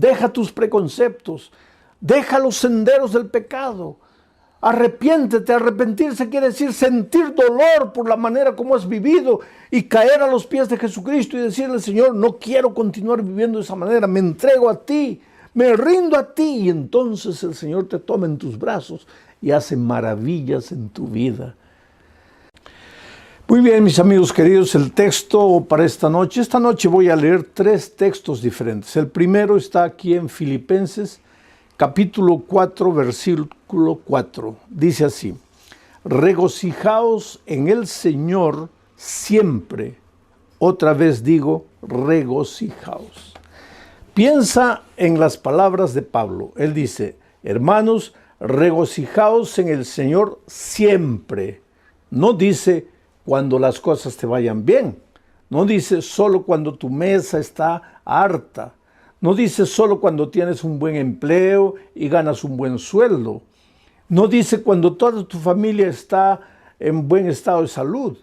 deja tus preconceptos, deja los senderos del pecado. Arrepiéntete. Arrepentirse quiere decir sentir dolor por la manera como has vivido y caer a los pies de Jesucristo y decirle: Señor, no quiero continuar viviendo de esa manera, me entrego a ti, me rindo a ti. Y entonces el Señor te toma en tus brazos y hace maravillas en tu vida. Muy bien, mis amigos queridos, el texto para esta noche voy a leer 3 textos diferentes. El primero está aquí en Filipenses, capítulo 4, versículo 4. Dice así: regocijaos en el Señor siempre. Otra vez digo, regocijaos. Piensa en las palabras de Pablo. Él dice: hermanos, regocijaos en el Señor siempre. No dice cuando las cosas te vayan bien. No dice solo cuando tu mesa está harta. No dice solo cuando tienes un buen empleo y ganas un buen sueldo. No dice cuando toda tu familia está en buen estado de salud.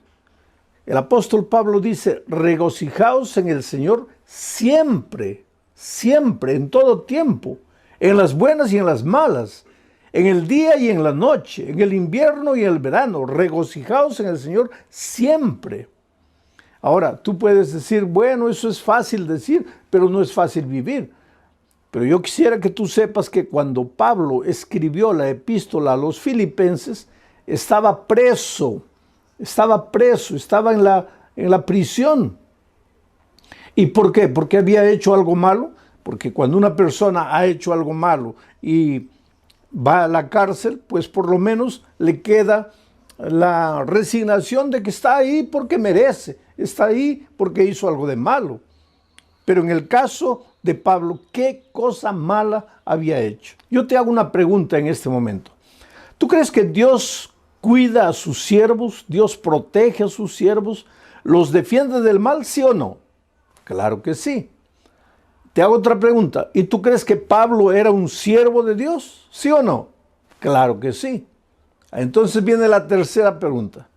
El apóstol Pablo dice: regocijaos en el Señor siempre, siempre, en todo tiempo, en las buenas y en las malas, en el día y en la noche, en el invierno y en el verano. Regocijaos en el Señor siempre. Ahora, tú puedes decir: bueno, eso es fácil decir, pero no es fácil vivir. Pero yo quisiera que tú sepas que cuando Pablo escribió la epístola a los filipenses, estaba preso en la prisión. ¿Y por qué? ¿Porque había hecho algo malo? Porque cuando una persona ha hecho algo malo y va a la cárcel, pues por lo menos le queda la resignación de que está ahí porque merece, está ahí porque hizo algo de malo. Pero en el caso de Pablo, ¿qué cosa mala había hecho? Yo te hago una pregunta en este momento. ¿Tú crees que Dios cuida a sus siervos? ¿Dios protege a sus siervos? ¿Los defiende del mal, sí o no? Claro que sí. Te hago otra pregunta. ¿Y tú crees que Pablo era un siervo de Dios? ¿Sí o no? Claro que sí. Entonces viene la tercera pregunta.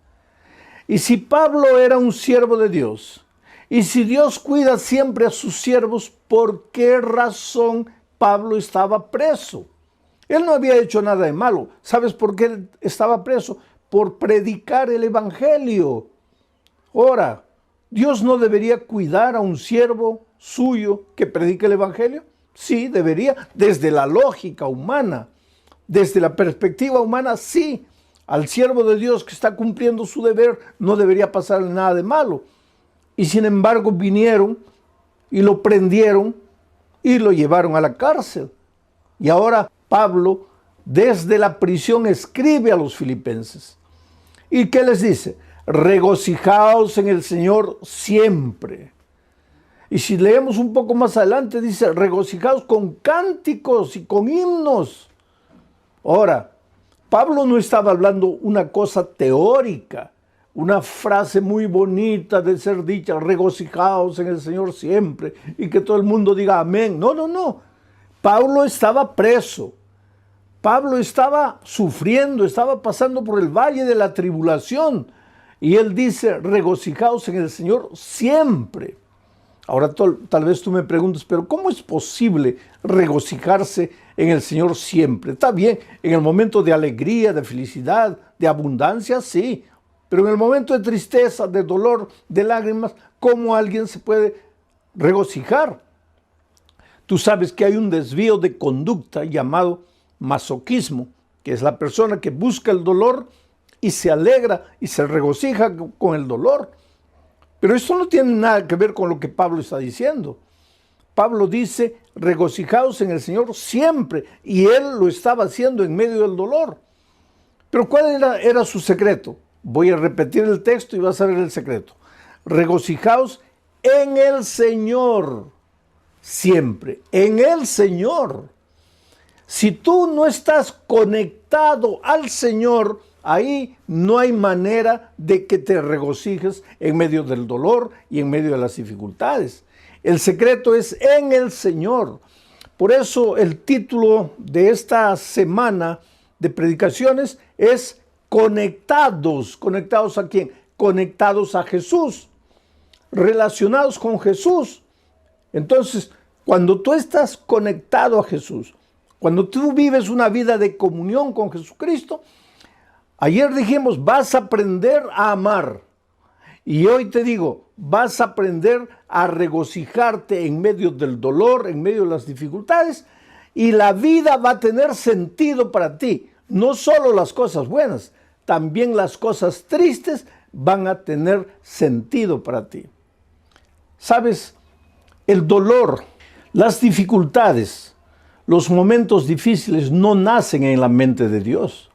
¿Y si Pablo era un siervo de Dios? ¿Y si Dios cuida siempre a sus siervos, por qué razón Pablo estaba preso? Él no había hecho nada de malo. ¿Sabes por qué él estaba preso? Por predicar el evangelio. Ahora, ¿Dios no debería cuidar a un siervo suyo que predique el evangelio? Sí, debería, desde la lógica humana, desde la perspectiva humana, sí. Al siervo de Dios que está cumpliendo su deber no debería pasarle nada de malo. Y sin embargo vinieron y lo prendieron y lo llevaron a la cárcel. Y ahora Pablo desde la prisión escribe a los filipenses. ¿Y qué les dice? Regocijaos en el Señor siempre. Y si leemos un poco más adelante, dice: regocijaos con cánticos y con himnos. Ahora, Pablo no estaba hablando una cosa teórica, una frase muy bonita de ser dicha: regocijaos en el Señor siempre, y que todo el mundo diga amén. No, no, no. Pablo estaba preso. Pablo estaba sufriendo, estaba pasando por el valle de la tribulación. Y él dice: regocijaos en el Señor siempre. Ahora tal vez tú me preguntes: pero ¿cómo es posible regocijarse en el Señor siempre? Está bien, en el momento de alegría, de felicidad, de abundancia, sí. Pero en el momento de tristeza, de dolor, de lágrimas, ¿cómo alguien se puede regocijar? Tú sabes que hay un desvío de conducta llamado masoquismo, que es la persona que busca el dolor y se alegra y se regocija con el dolor. Pero esto no tiene nada que ver con lo que Pablo está diciendo. Pablo dice: regocijaos en el Señor siempre. Y él lo estaba haciendo en medio del dolor. Pero ¿cuál era su secreto? Voy a repetir el texto y vas a ver el secreto. Regocijaos en el Señor siempre. En el Señor. Si tú no estás conectado al Señor, ahí no hay manera de que te regocijes en medio del dolor y en medio de las dificultades. El secreto es en el Señor. Por eso el título de esta semana de predicaciones es Conectados. ¿Conectados a quién? Conectados a Jesús. Relacionados con Jesús. Entonces, Cuando tú estás conectado a Jesús, cuando tú vives una vida de comunión con Jesucristo, ayer dijimos, vas a aprender a amar. Y hoy te digo, vas a aprender a regocijarte en medio del dolor, en medio de las dificultades, y la vida va a tener sentido para ti. No solo las cosas buenas, también las cosas tristes van a tener sentido para ti. ¿Sabes? El dolor, las dificultades, los momentos difíciles no nacen en la mente de Dios.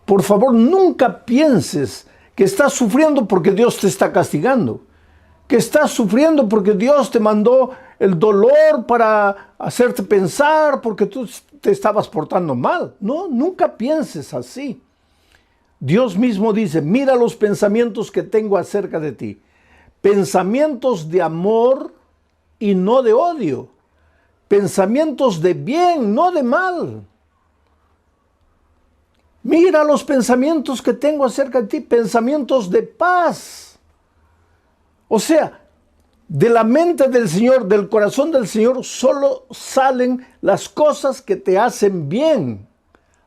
Por favor, nunca pienses que estás sufriendo porque Dios te está castigando, que estás sufriendo porque Dios te mandó el dolor para hacerte pensar porque tú te estabas portando mal. No, nunca pienses así. Dios mismo dice, mira los pensamientos que tengo acerca de ti. Pensamientos de amor y no de odio. Pensamientos de bien, no de mal. Mira los pensamientos que tengo acerca de ti, pensamientos de paz. O sea, de la mente del Señor, del corazón del Señor, solo salen las cosas que te hacen bien.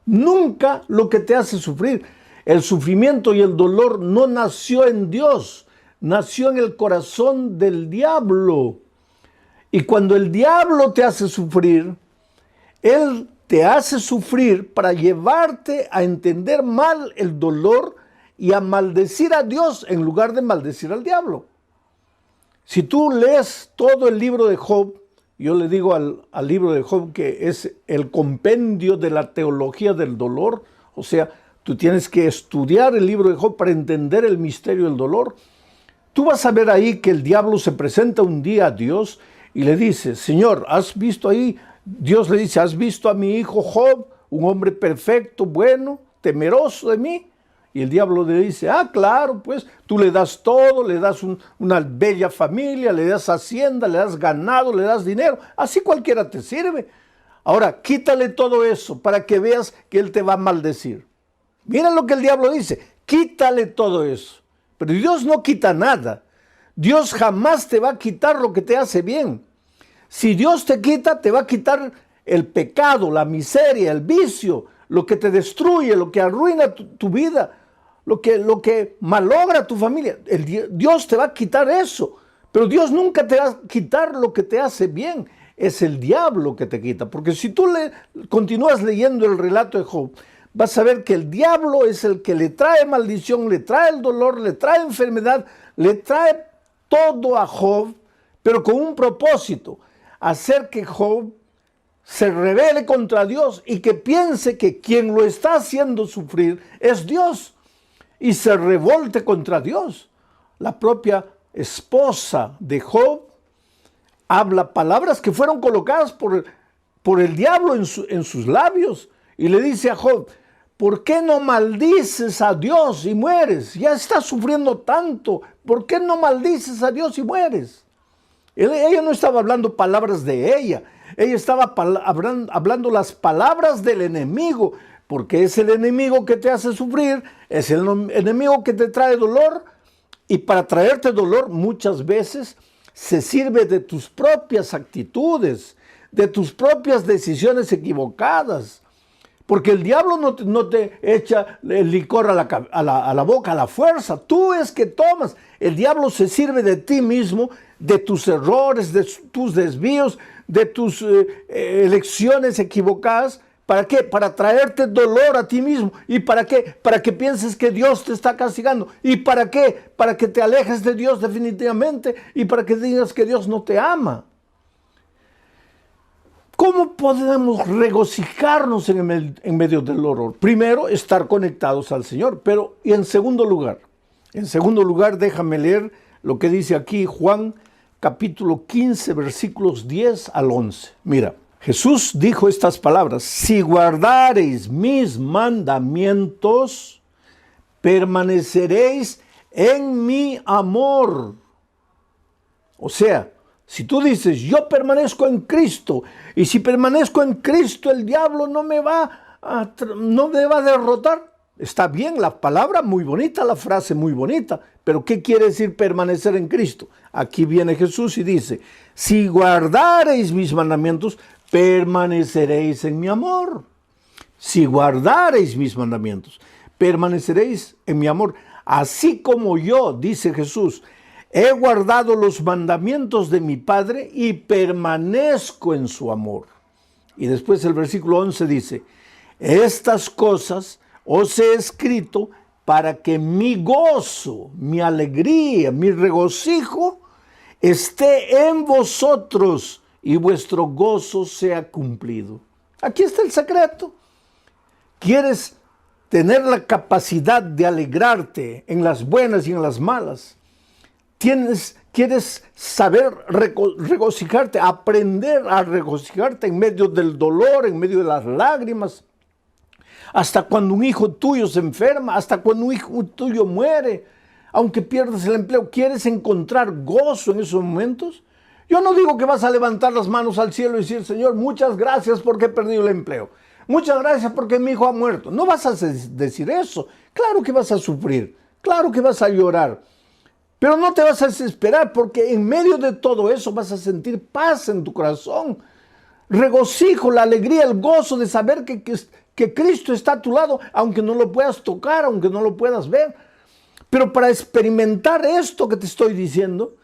Nunca lo que te hace sufrir. El sufrimiento y el dolor no nació en Dios, nació en el corazón del diablo. Y cuando el diablo te hace sufrir, él te hace sufrir para llevarte a entender mal el dolor y a maldecir a Dios en lugar de maldecir al diablo. Si tú lees todo el libro de Job, yo le digo al libro de Job que es el compendio de la teología del dolor, o sea, tú tienes que estudiar el libro de Job para entender el misterio del dolor. Tú vas a ver ahí que el diablo se presenta un día a Dios y le dice, Señor, ¿has visto ahí? Dios le dice, ¿has visto a mi hijo Job, un hombre perfecto, bueno, temeroso de mí? Y el diablo le dice, claro, pues tú le das todo, le das una bella familia, le das hacienda, le das ganado, le das dinero, así cualquiera te sirve. Ahora, quítale todo eso para que veas que él te va a maldecir. Mira lo que el diablo dice, quítale todo eso. Pero Dios no quita nada. Dios jamás te va a quitar lo que te hace bien. Si Dios te quita, te va a quitar el pecado, la miseria, el vicio, lo que te destruye, lo que arruina tu vida, lo que malogra tu familia. Dios te va a quitar eso, pero Dios nunca te va a quitar lo que te hace bien. Es el diablo que te quita, porque si tú continúas leyendo el relato de Job, vas a ver que el diablo es el que le trae maldición, le trae el dolor, le trae enfermedad, le trae todo a Job, pero con un propósito, hacer que Job se rebele contra Dios y que piense que quien lo está haciendo sufrir es Dios y se revolte contra Dios. La propia esposa de Job habla palabras que fueron colocadas por el diablo en sus labios y le dice a Job, ¿por qué no maldices a Dios y mueres? Ya estás sufriendo tanto, ¿por qué no maldices a Dios y mueres? Ella no estaba hablando palabras de ella estaba hablando las palabras del enemigo, porque es el enemigo que te hace sufrir, es el enemigo que te trae dolor, y para traerte dolor muchas veces se sirve de tus propias actitudes, de tus propias decisiones equivocadas, porque el diablo no te echa el licor a la boca a la fuerza, tú es que tomas. El diablo se sirve de ti mismo, de tus errores, de tus desvíos, de tus elecciones equivocadas. ¿Para qué? Para traerte dolor a ti mismo. ¿Y para qué? Para que pienses que Dios te está castigando. ¿Y para qué? Para que te alejes de Dios definitivamente y para que digas que Dios no te ama. ¿Cómo podemos regocijarnos en medio del horror? Primero, estar conectados al Señor. Pero, y en segundo lugar, déjame leer lo que dice aquí Juan capítulo 15, versículos 10 al 11. Mira, Jesús dijo estas palabras: si guardareis mis mandamientos, permaneceréis en mi amor. O sea, si tú dices, yo permanezco en Cristo, y si permanezco en Cristo, el diablo no me va a derrotar, Está bien la palabra, muy bonita, la frase muy bonita, pero ¿qué quiere decir permanecer en Cristo? Aquí viene Jesús y dice, si guardareis mis mandamientos, permaneceréis en mi amor. Si guardareis mis mandamientos, permaneceréis en mi amor. Así como yo, dice Jesús, he guardado los mandamientos de mi Padre y permanezco en su amor. Y después el versículo 11 dice, estas cosas os he escrito para que mi gozo, mi alegría, mi regocijo esté en vosotros y vuestro gozo sea cumplido. Aquí está el secreto. ¿Quieres tener la capacidad de alegrarte en las buenas y en las malas? ¿Quieres saber regocijarte, aprender a regocijarte en medio del dolor, en medio de las lágrimas? Hasta cuando un hijo tuyo se enferma, hasta cuando un hijo tuyo muere, aunque pierdas el empleo, ¿quieres encontrar gozo en esos momentos? Yo no digo que vas a levantar las manos al cielo y decir, Señor, muchas gracias porque he perdido el empleo. Muchas gracias porque mi hijo ha muerto. No vas a decir eso. Claro que vas a sufrir, claro que vas a llorar. Pero no te vas a desesperar porque en medio de todo eso vas a sentir paz en tu corazón. Regocijo, la alegría, el gozo de saber que Cristo está a tu lado, aunque no lo puedas tocar, aunque no lo puedas ver. Pero para experimentar esto que te estoy diciendo,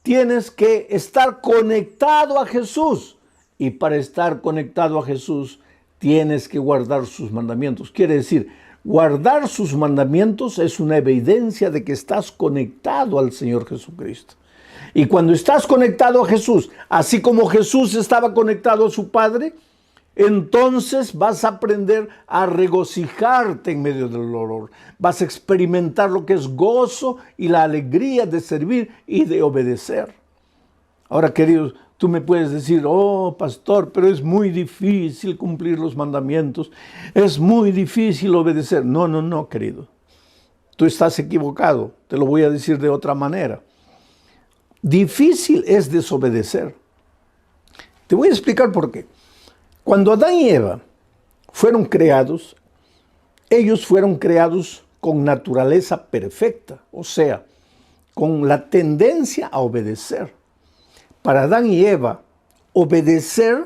tienes que estar conectado a Jesús. Y para estar conectado a Jesús, tienes que guardar sus mandamientos. Quiere decir, guardar sus mandamientos es una evidencia de que estás conectado al Señor Jesucristo. Y cuando estás conectado a Jesús, así como Jesús estaba conectado a su Padre, entonces vas a aprender a regocijarte en medio del dolor. Vas a experimentar lo que es gozo y la alegría de servir y de obedecer. Ahora, queridos, tú me puedes decir, oh, pastor, pero es muy difícil cumplir los mandamientos. Es muy difícil obedecer. No, querido. Tú estás equivocado. Te lo voy a decir de otra manera. Difícil es desobedecer. Te voy a explicar por qué. Cuando Adán y Eva fueron creados, ellos fueron creados con naturaleza perfecta, o sea, con la tendencia a obedecer. Para Adán y Eva, obedecer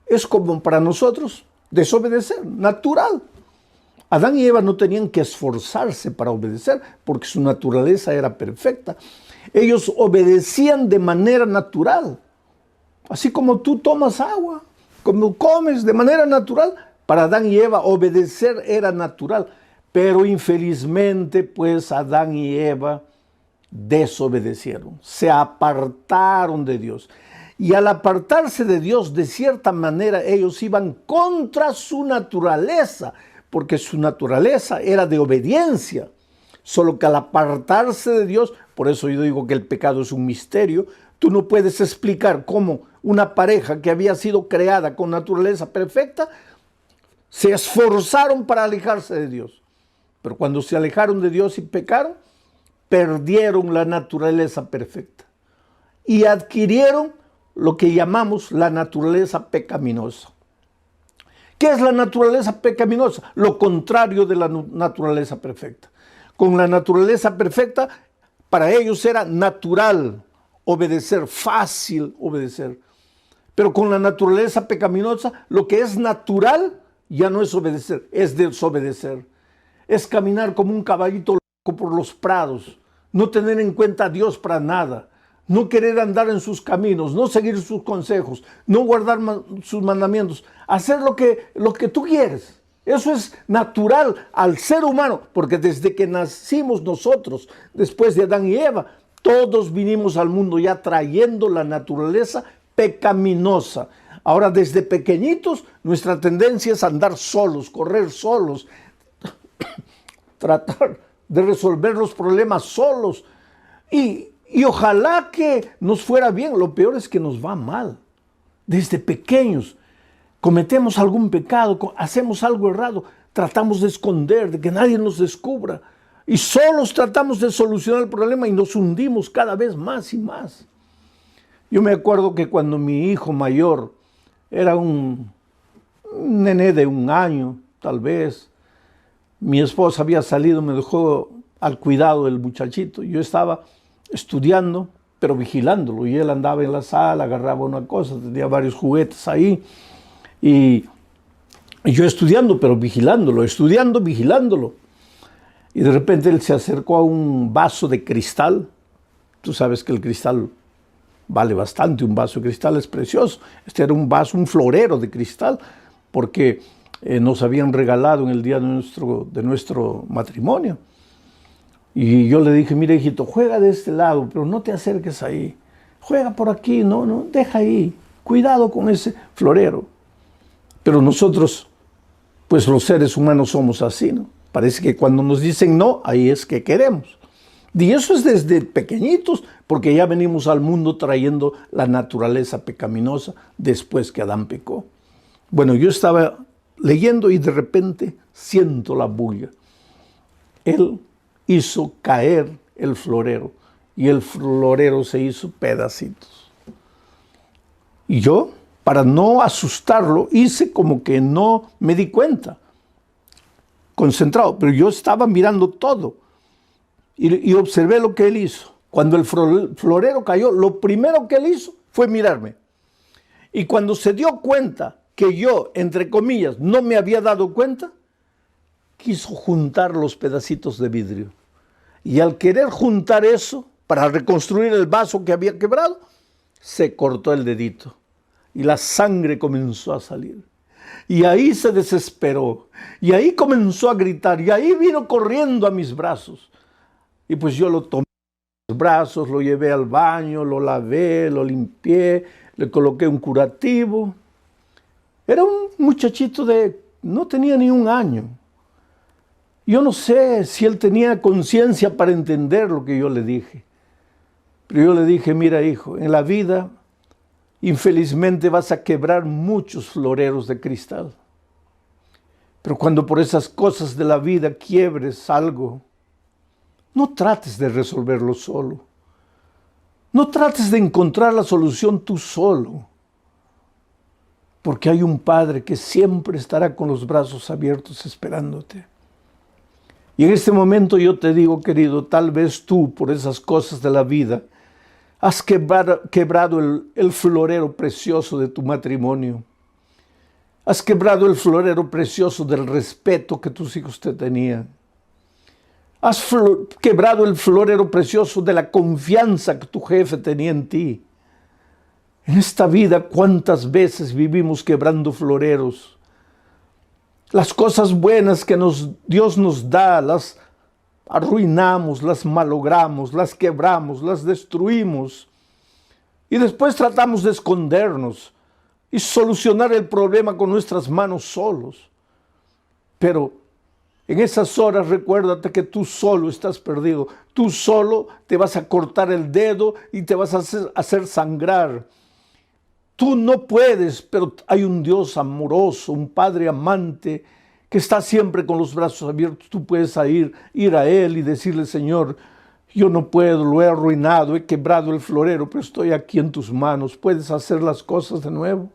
es como para nosotros desobedecer, natural. Adán y Eva no tenían que esforzarse para obedecer porque su naturaleza era perfecta. Ellos obedecían de manera natural. Así como tú tomas agua, como comes de manera natural, para Adán y Eva obedecer era natural. Pero infelizmente, pues Adán y Eva desobedecieron, se apartaron de Dios. Y al apartarse de Dios, de cierta manera, ellos iban contra su naturaleza, porque su naturaleza era de obediencia. Solo que al apartarse de Dios, por eso yo digo que el pecado es un misterio, tú no puedes explicar cómo una pareja que había sido creada con naturaleza perfecta, se esforzaron para alejarse de Dios. Pero cuando se alejaron de Dios y pecaron, perdieron la naturaleza perfecta y adquirieron lo que llamamos la naturaleza pecaminosa. ¿Qué es la naturaleza pecaminosa? Lo contrario de la naturaleza perfecta. Con la naturaleza perfecta, para ellos era natural obedecer, fácil obedecer. Pero con la naturaleza pecaminosa, lo que es natural ya no es obedecer, es desobedecer. Es caminar como un caballito loco por los prados, no tener en cuenta a Dios para nada, no querer andar en sus caminos, no seguir sus consejos, no guardar sus mandamientos, hacer lo que tú quieres. Eso es natural al ser humano, porque desde que nacimos nosotros, después de Adán y Eva, todos vinimos al mundo ya trayendo la naturaleza pecaminosa. Ahora, desde pequeñitos, nuestra tendencia es andar solos, correr solos, tratar de resolver los problemas solos. Y ojalá que nos fuera bien. Lo peor es que nos va mal. Desde pequeños cometemos algún pecado, hacemos algo errado, tratamos de esconder, de que nadie nos descubra. Y solos tratamos de solucionar el problema y nos hundimos cada vez más y más. Yo me acuerdo que cuando mi hijo mayor era un nené de 1 año, tal vez, Mi esposa había salido, me dejó al cuidado del muchachito. Yo estaba estudiando, pero vigilándolo. Y él andaba en la sala, agarraba una cosa, tenía varios juguetes ahí. Y yo estudiando, pero vigilándolo, estudiando, vigilándolo. Y de repente él se acercó a un vaso de cristal. Tú sabes que el cristal vale bastante, un vaso de cristal es precioso. Este era un vaso, un florero de cristal, porque nos habían regalado en el día de nuestro matrimonio. Y yo le dije, mira hijito, juega de este lado, pero no te acerques ahí. Juega por aquí, no, deja ahí. Cuidado con ese florero. Pero nosotros, pues los seres humanos somos así, ¿no? Parece que cuando nos dicen no, ahí es que queremos. Y eso es desde pequeñitos, porque ya venimos al mundo trayendo la naturaleza pecaminosa después que Adán pecó. Bueno, yo estaba leyendo y de repente siento la bulla. Él hizo caer el florero y el florero se hizo pedacitos. Y yo, para no asustarlo, hice como que no me di cuenta, concentrado, pero yo estaba mirando todo y observé lo que él hizo. Cuando el florero cayó, lo primero que él hizo fue mirarme. Y cuando se dio cuenta que yo, entre comillas, no me había dado cuenta, quiso juntar los pedacitos de vidrio. Y al querer juntar eso, para reconstruir el vaso que había quebrado, se cortó el dedito. Y la sangre comenzó a salir. Y ahí se desesperó. Y ahí comenzó a gritar. Y ahí vino corriendo a mis brazos. Y pues yo lo tomé en los brazos, lo llevé al baño, lo lavé, lo limpié, le coloqué un curativo. Era un muchachito no tenía ni un año. Yo no sé si él tenía conciencia para entender lo que yo le dije. Pero yo le dije, mira hijo, en la vida infelizmente vas a quebrar muchos floreros de cristal. Pero cuando por esas cosas de la vida quiebres algo, no trates de resolverlo solo. No trates de encontrar la solución tú solo. Porque hay un Padre que siempre estará con los brazos abiertos esperándote. Y en este momento yo te digo, querido, tal vez tú, por esas cosas de la vida, has quebrado el florero precioso de tu matrimonio. Has quebrado el florero precioso del respeto que tus hijos te tenían. Has quebrado el florero precioso de la confianza que tu jefe tenía en ti. En esta vida, ¿cuántas veces vivimos quebrando floreros? Las cosas buenas que Dios nos da, las arruinamos, las malogramos, las quebramos, las destruimos. Y después tratamos de escondernos y solucionar el problema con nuestras manos solos. Pero en esas horas recuérdate que tú solo estás perdido. Tú solo te vas a cortar el dedo y te vas a hacer sangrar. Tú no puedes, pero hay un Dios amoroso, un Padre amante que está siempre con los brazos abiertos. Tú puedes ir a Él y decirle, Señor, yo no puedo, lo he arruinado, he quebrado el florero, pero estoy aquí en tus manos. ¿Puedes hacer las cosas de nuevo?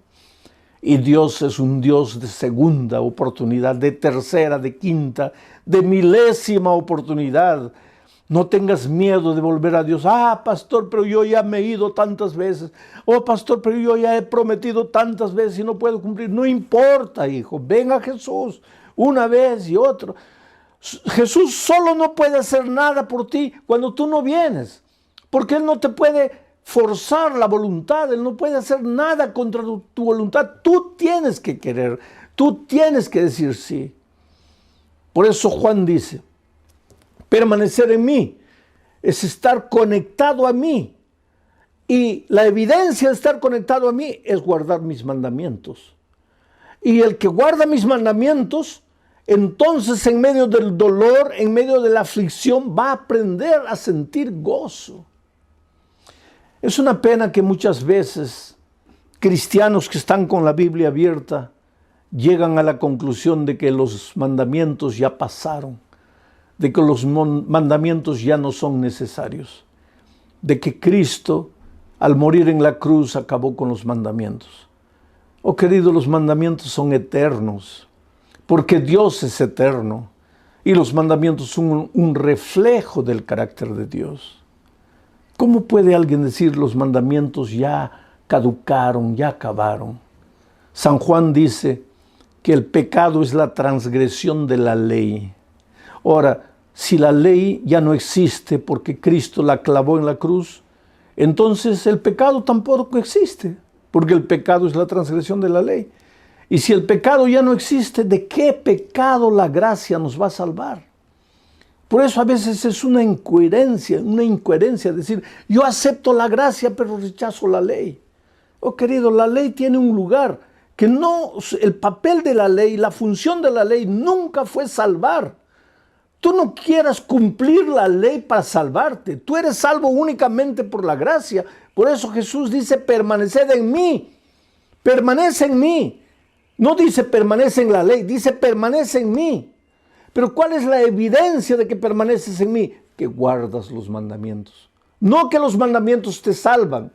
Y Dios es un Dios de segunda oportunidad, de tercera, de quinta, de milésima oportunidad. No tengas miedo de volver a Dios. Ah, pastor, pero yo ya me he ido tantas veces. Oh, pastor, pero yo ya he prometido tantas veces y no puedo cumplir. No importa, hijo. Ven a Jesús una vez y otra. Jesús solo no puede hacer nada por ti cuando tú no vienes. Porque Él no te puede forzar la voluntad. Él no puede hacer nada contra tu voluntad. Tú tienes que querer. Tú tienes que decir sí. Por eso Juan dice, permanecer en mí es estar conectado a mí. Y la evidencia de estar conectado a mí es guardar mis mandamientos. Y el que guarda mis mandamientos, entonces en medio del dolor, en medio de la aflicción, va a aprender a sentir gozo. Es una pena que muchas veces cristianos que están con la Biblia abierta llegan a la conclusión de que los mandamientos ya pasaron, de que los mandamientos ya no son necesarios, de que Cristo, al morir en la cruz, acabó con los mandamientos. Oh, querido, los mandamientos son eternos, porque Dios es eterno. Y los mandamientos son un reflejo del carácter de Dios. ¿Cómo puede alguien decir los mandamientos ya caducaron, ya acabaron? San Juan dice que el pecado es la transgresión de la ley. Ahora, si la ley ya no existe porque Cristo la clavó en la cruz, entonces el pecado tampoco existe, porque el pecado es la transgresión de la ley. Y si el pecado ya no existe, ¿de qué pecado la gracia nos va a salvar? Por eso a veces es una incoherencia decir, yo acepto la gracia pero rechazo la ley. Oh querido, la ley tiene un lugar que no, el papel de la ley, la función de la ley nunca fue salvar. Tú no quieras cumplir la ley para salvarte. Tú eres salvo únicamente por la gracia. Por eso Jesús dice, permaneced en mí. Permanece en mí. No dice permanece en la ley, dice permanece en mí. Pero ¿cuál es la evidencia de que permaneces en mí? Que guardas los mandamientos. No que los mandamientos te salvan,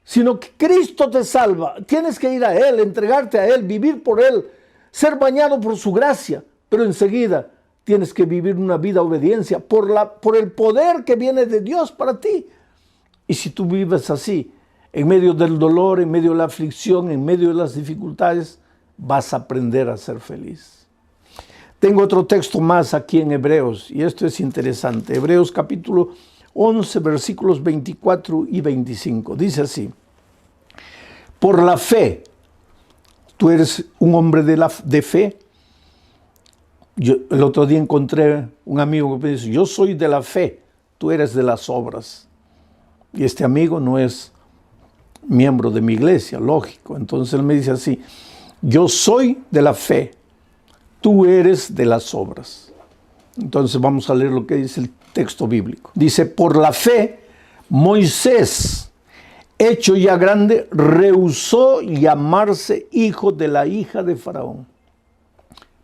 sino que Cristo te salva. Tienes que ir a Él, entregarte a Él, vivir por Él, ser bañado por su gracia. Pero enseguida tienes que vivir una vida de obediencia por el poder que viene de Dios para ti. Y si tú vives así, en medio del dolor, en medio de la aflicción, en medio de las dificultades, vas a aprender a ser feliz. Tengo otro texto más aquí en Hebreos, y esto es interesante. Hebreos capítulo 11, versículos 24 y 25. Dice así, por la fe, tú eres un hombre de fe. Yo el otro día encontré un amigo que me dice, yo soy de la fe, tú eres de las obras. Y este amigo no es miembro de mi iglesia, lógico. Entonces él me dice así, yo soy de la fe, tú eres de las obras. Entonces vamos a leer lo que dice el texto bíblico. Dice, por la fe, Moisés, hecho ya grande, rehusó llamarse hijo de la hija de Faraón.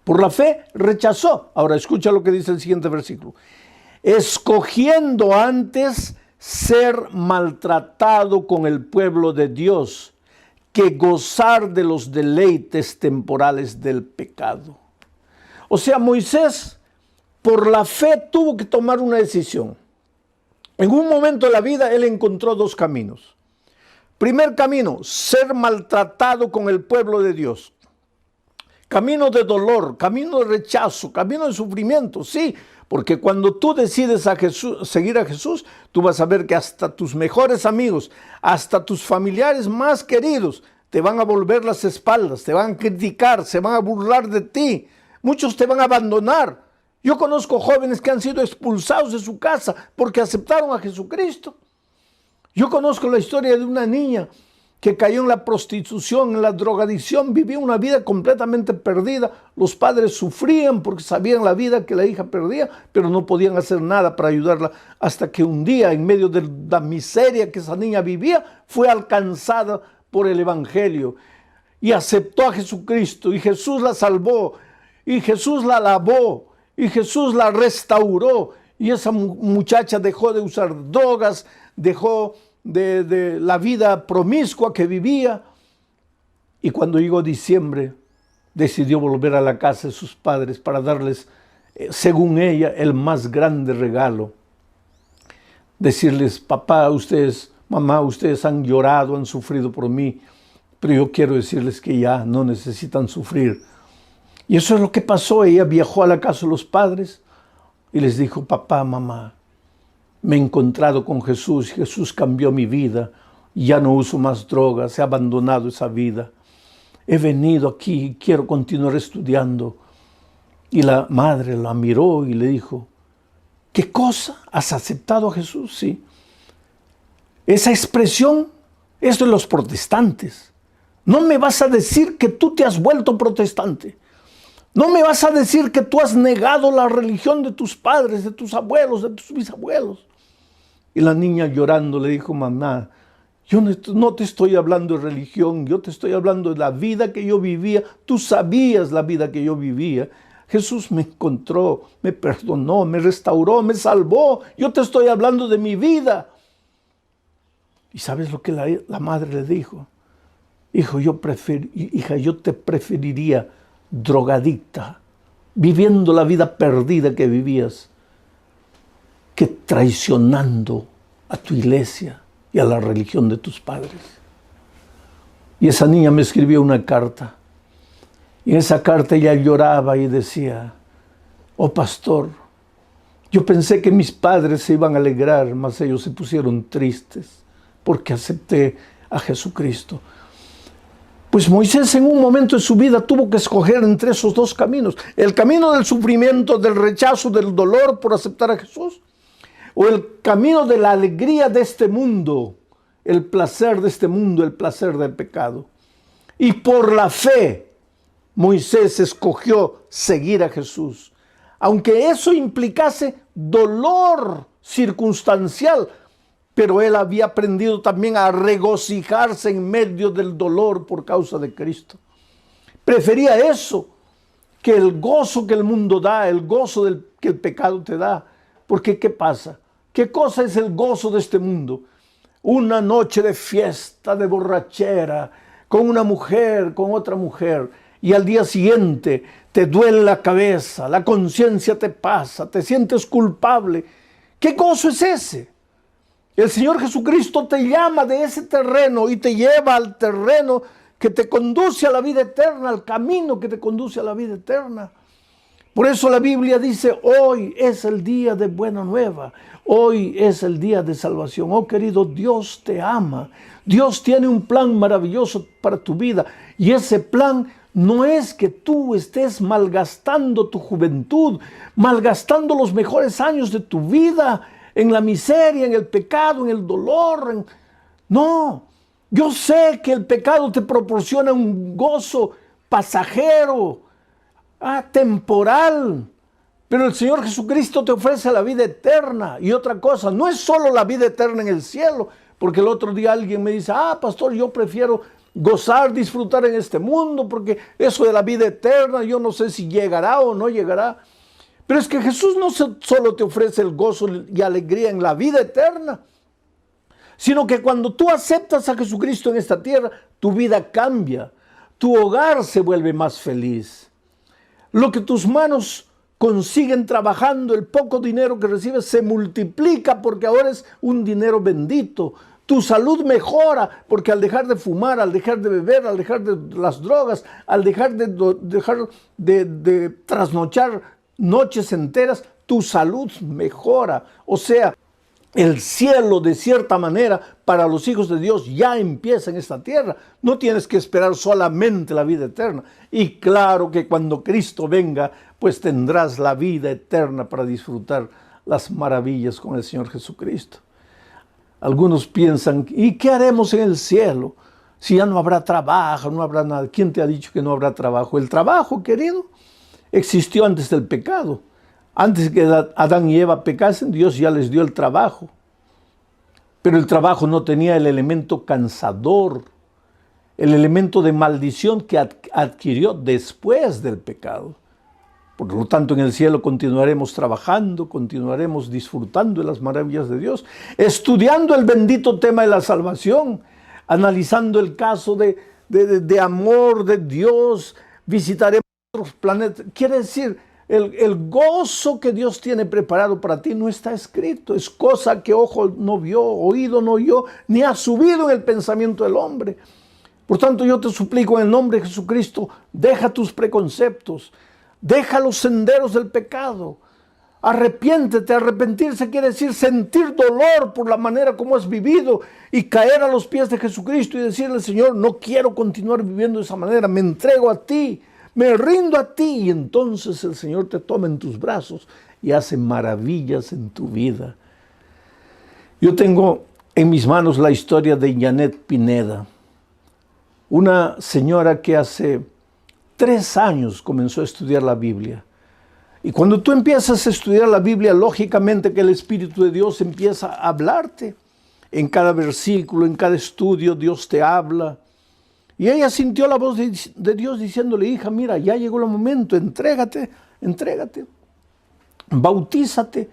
Por la fe rechazó. Ahora escucha lo que dice el siguiente versículo. Escogiendo antes ser maltratado con el pueblo de Dios que gozar de los deleites temporales del pecado. O sea, Moisés, por la fe, tuvo que tomar una decisión. En un momento de la vida, él encontró dos caminos. Primer camino, ser maltratado con el pueblo de Dios. Camino de dolor, camino de rechazo, camino de sufrimiento, sí. Porque cuando tú decides seguir a Jesús, tú vas a ver que hasta tus mejores amigos, hasta tus familiares más queridos, te van a volver las espaldas, te van a criticar, se van a burlar de ti. Muchos te van a abandonar. Yo conozco jóvenes que han sido expulsados de su casa porque aceptaron a Jesucristo. Yo conozco la historia de una niña que cayó en la prostitución, en la drogadicción, vivía una vida completamente perdida. Los padres sufrían porque sabían la vida que la hija perdía, pero no podían hacer nada para ayudarla, hasta que un día, en medio de la miseria que esa niña vivía, fue alcanzada por el Evangelio y aceptó a Jesucristo, y Jesús la salvó, y Jesús la lavó, y Jesús la restauró, y esa muchacha dejó de usar drogas, dejó de la vida promiscua que vivía, y cuando llegó diciembre decidió volver a la casa de sus padres para darles, según ella, el más grande regalo. Decirles, papá, ustedes, mamá, ustedes han llorado, han sufrido por mí, pero yo quiero decirles que ya no necesitan sufrir. Y eso es lo que pasó. Ella viajó a la casa de los padres y les dijo, papá, mamá, me he encontrado con Jesús, Jesús cambió mi vida, ya no uso más drogas, he abandonado esa vida. He venido aquí y quiero continuar estudiando. Y la madre la miró y le dijo, ¿qué cosa? ¿Has aceptado a Jesús? Sí. Esa expresión es de los protestantes. No me vas a decir que tú te has vuelto protestante. No me vas a decir que tú has negado la religión de tus padres, de tus abuelos, de tus bisabuelos. Y la niña llorando le dijo, mamá, yo no te estoy hablando de religión, yo te estoy hablando de la vida que yo vivía. Tú sabías la vida que yo vivía. Jesús me encontró, me perdonó, me restauró, me salvó. Yo te estoy hablando de mi vida. ¿Y sabes lo que la madre le dijo? Hija, yo te preferiría drogadicta viviendo la vida perdida que vivías, que traicionando a tu iglesia y a la religión de tus padres. Y esa niña me escribió una carta. Y en esa carta ella lloraba y decía: oh pastor, yo pensé que mis padres se iban a alegrar, mas ellos se pusieron tristes porque acepté a Jesucristo. Pues Moisés en un momento de su vida tuvo que escoger entre esos dos caminos: el camino del sufrimiento, del rechazo, del dolor por aceptar a Jesús, o el camino de la alegría de este mundo, el placer de este mundo, el placer del pecado. Y por la fe, Moisés escogió seguir a Jesús, aunque eso implicase dolor circunstancial, pero él había aprendido también a regocijarse en medio del dolor por causa de Cristo. Prefería eso que el gozo que el mundo da, el gozo que el pecado te da. Porque ¿qué pasa? ¿Qué cosa es el gozo de este mundo? Una noche de fiesta, de borrachera, con una mujer, con otra mujer, y al día siguiente te duele la cabeza, la conciencia te pasa, te sientes culpable. ¿Qué gozo es ese? El Señor Jesucristo te llama de ese terreno y te lleva al terreno que te conduce a la vida eterna, al camino que te conduce a la vida eterna. Por eso la Biblia dice: hoy es el día de buena nueva, hoy es el día de salvación. Oh querido, Dios te ama. Dios tiene un plan maravilloso para tu vida, y ese plan no es que tú estés malgastando tu juventud, malgastando los mejores años de tu vida en la miseria, en el pecado, en el dolor. No, yo sé que el pecado te proporciona un gozo pasajero, temporal, pero el Señor Jesucristo te ofrece la vida eterna. Y otra cosa, no es solo la vida eterna en el cielo, porque el otro día alguien me dice: pastor, yo prefiero gozar, disfrutar en este mundo, porque eso de la vida eterna, yo no sé si llegará o no llegará. Pero es que Jesús no solo te ofrece el gozo y alegría en la vida eterna, sino que cuando tú aceptas a Jesucristo en esta tierra, tu vida cambia, tu hogar se vuelve más feliz. Lo que tus manos consiguen trabajando, el poco dinero que recibes, se multiplica porque ahora es un dinero bendito. Tu salud mejora porque al dejar de fumar, al dejar de beber, al dejar de las drogas, al dejar de trasnochar noches enteras, tu salud mejora. O sea, el cielo, de cierta manera, para los hijos de Dios ya empieza en esta tierra. No tienes que esperar solamente la vida eterna. Y claro que cuando Cristo venga, pues tendrás la vida eterna para disfrutar las maravillas con el Señor Jesucristo. Algunos piensan: ¿y qué haremos en el cielo? Si ya no habrá trabajo, no habrá nada. ¿Quién te ha dicho que no habrá trabajo? El trabajo, querido, existió antes del pecado. Antes que Adán y Eva pecasen, Dios ya les dio el trabajo. Pero el trabajo no tenía el elemento cansador, el elemento de maldición que adquirió después del pecado. Por lo tanto, en el cielo continuaremos trabajando, continuaremos disfrutando de las maravillas de Dios, estudiando el bendito tema de la salvación, analizando el caso de amor de Dios, visitaremos otros planetas. Quiere decir, el gozo que Dios tiene preparado para ti no está escrito. Es cosa que ojo no vio, oído no oyó, ni ha subido en el pensamiento del hombre. Por tanto, yo te suplico en el nombre de Jesucristo, deja tus preconceptos, deja los senderos del pecado. Arrepiéntete. Arrepentirse quiere decir sentir dolor por la manera como has vivido y caer a los pies de Jesucristo y decirle: Señor, no quiero continuar viviendo de esa manera, me entrego a ti, me rindo a ti. Y entonces el Señor te toma en tus brazos y hace maravillas en tu vida. Yo tengo en mis manos la historia de Janet Pineda, una señora que hace 3 años comenzó a estudiar la Biblia. Y cuando tú empiezas a estudiar la Biblia, lógicamente que el Espíritu de Dios empieza a hablarte. En cada versículo, en cada estudio, Dios te habla. Y ella sintió la voz de Dios diciéndole: hija, mira, ya llegó el momento, entrégate, bautízate.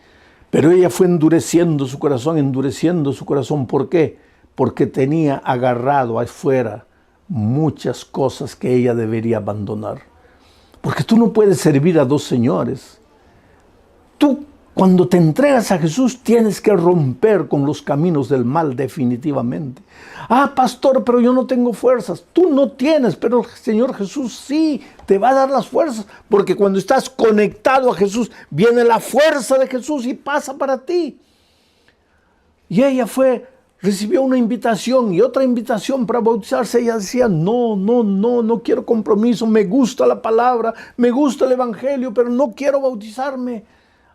Pero ella fue endureciendo su corazón. ¿Por qué? Porque tenía agarrado afuera muchas cosas que ella debería abandonar. Porque tú no puedes servir a dos señores. Tú, cuando te entregas a Jesús, tienes que romper con los caminos del mal definitivamente. Ah, pastor, pero yo no tengo fuerzas. Tú no tienes, pero el Señor Jesús sí te va a dar las fuerzas. Porque cuando estás conectado a Jesús, viene la fuerza de Jesús y pasa para ti. Y ella recibió una invitación y otra invitación para bautizarse. Ella decía, no quiero compromiso, me gusta la palabra, me gusta el evangelio, pero no quiero bautizarme.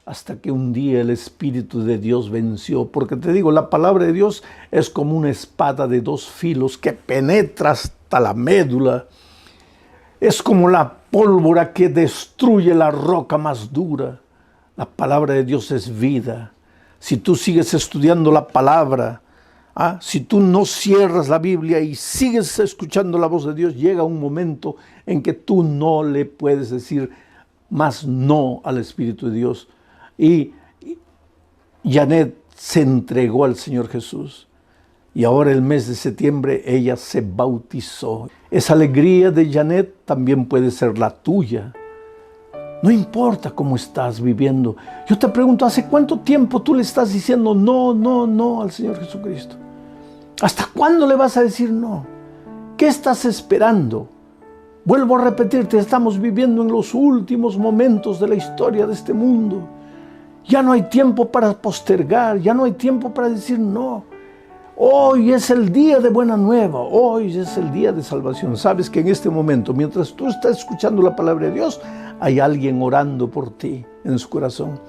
Hasta que un día el Espíritu de Dios venció. Porque te digo, la palabra de Dios es como una espada de dos filos que penetra hasta la médula. Es como la pólvora que destruye la roca más dura. La palabra de Dios es vida. Si tú sigues estudiando la palabra, si tú no cierras la Biblia y sigues escuchando la voz de Dios, llega un momento en que tú no le puedes decir más no al Espíritu de Dios. Y Janet se entregó al Señor Jesús. Y ahora el mes de septiembre ella se bautizó. Esa alegría de Janet también puede ser la tuya. No importa cómo estás viviendo. Yo te pregunto, ¿hace cuánto tiempo tú le estás diciendo no al Señor Jesucristo? ¿Hasta cuándo le vas a decir no? ¿Qué estás esperando? Vuelvo a repetirte, estamos viviendo en los últimos momentos de la historia de este mundo. Ya no hay tiempo para postergar, ya no hay tiempo para decir no. Hoy es el día de buena nueva, hoy es el día de salvación. Sabes que en este momento, mientras tú estás escuchando la palabra de Dios, hay alguien orando por ti en su corazón.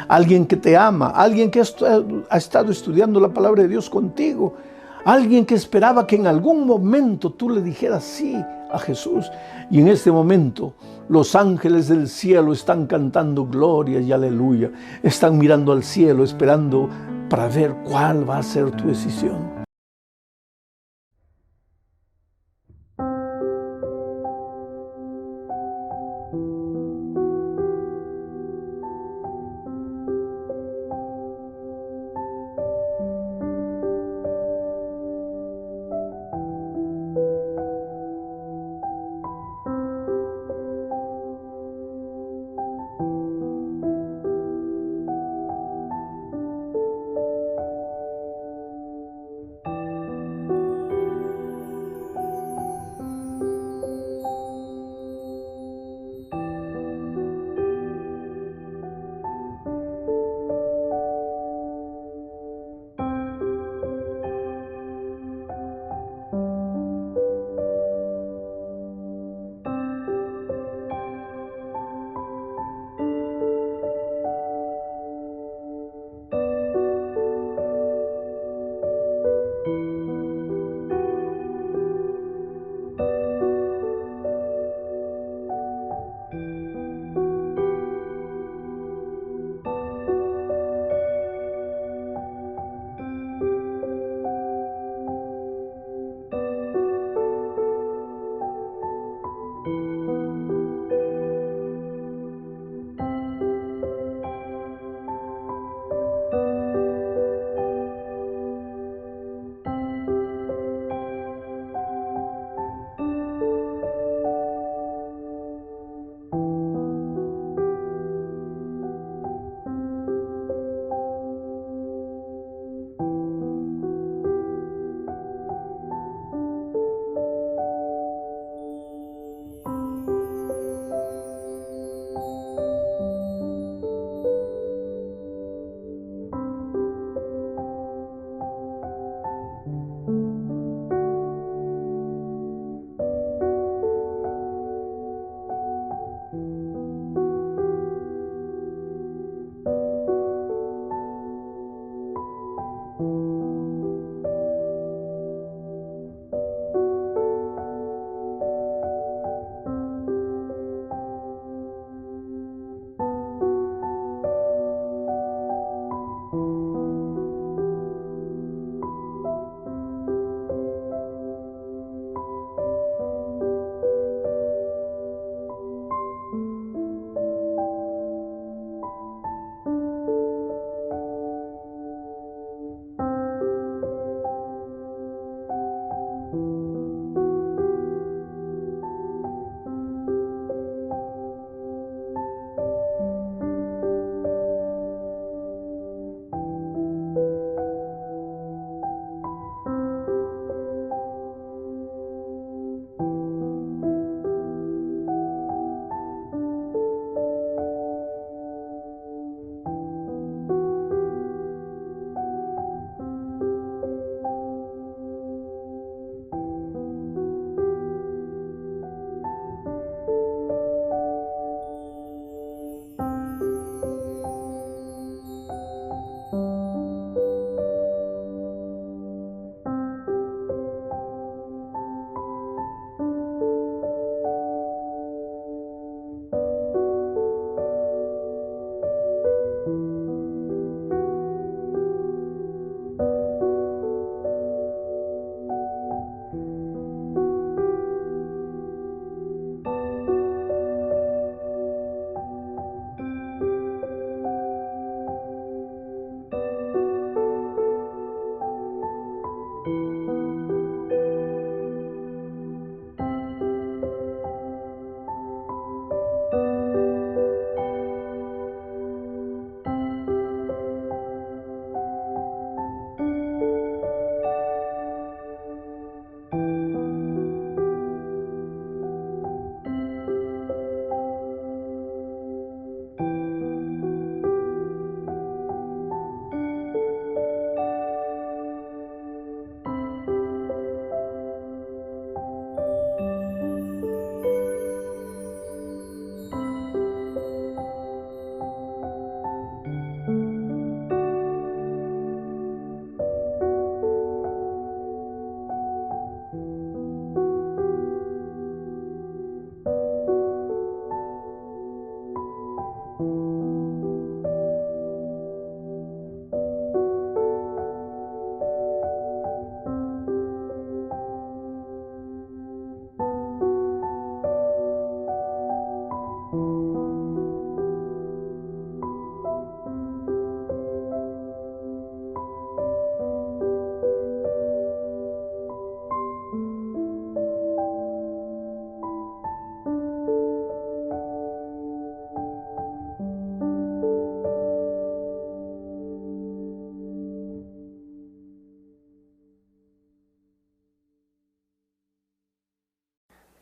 Alguien que te ama, alguien que ha estado estudiando la palabra de Dios contigo. Alguien que esperaba que en algún momento tú le dijeras sí a Jesús. Y en este momento los ángeles del cielo están cantando gloria y aleluya. Están mirando al cielo esperando para ver cuál va a ser tu decisión.